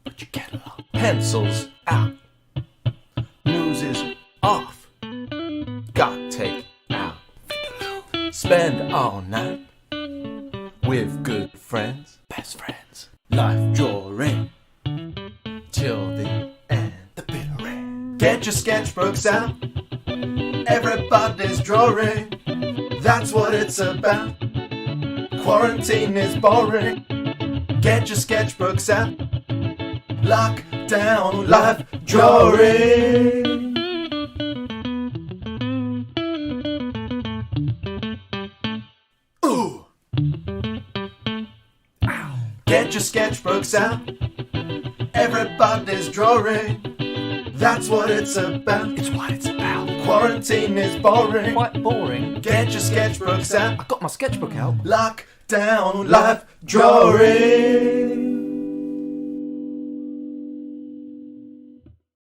Speaker 1: put your kettle on, pencils out, news is off, got take out, spend all night with good friends, best friends, life drawing till the end. Get your sketchbooks out, everybody's drawing, that's what it's about. Quarantine is boring, get your sketchbooks out, lock down life drawing. Ooh! Ow! Get your sketchbooks out, everybody's drawing, that's what it's about.
Speaker 4: It's what it's about.
Speaker 1: Quarantine is boring.
Speaker 4: Quite boring.
Speaker 1: Get your sketchbooks out.
Speaker 4: I got my sketchbook out.
Speaker 1: Lock down life drawing.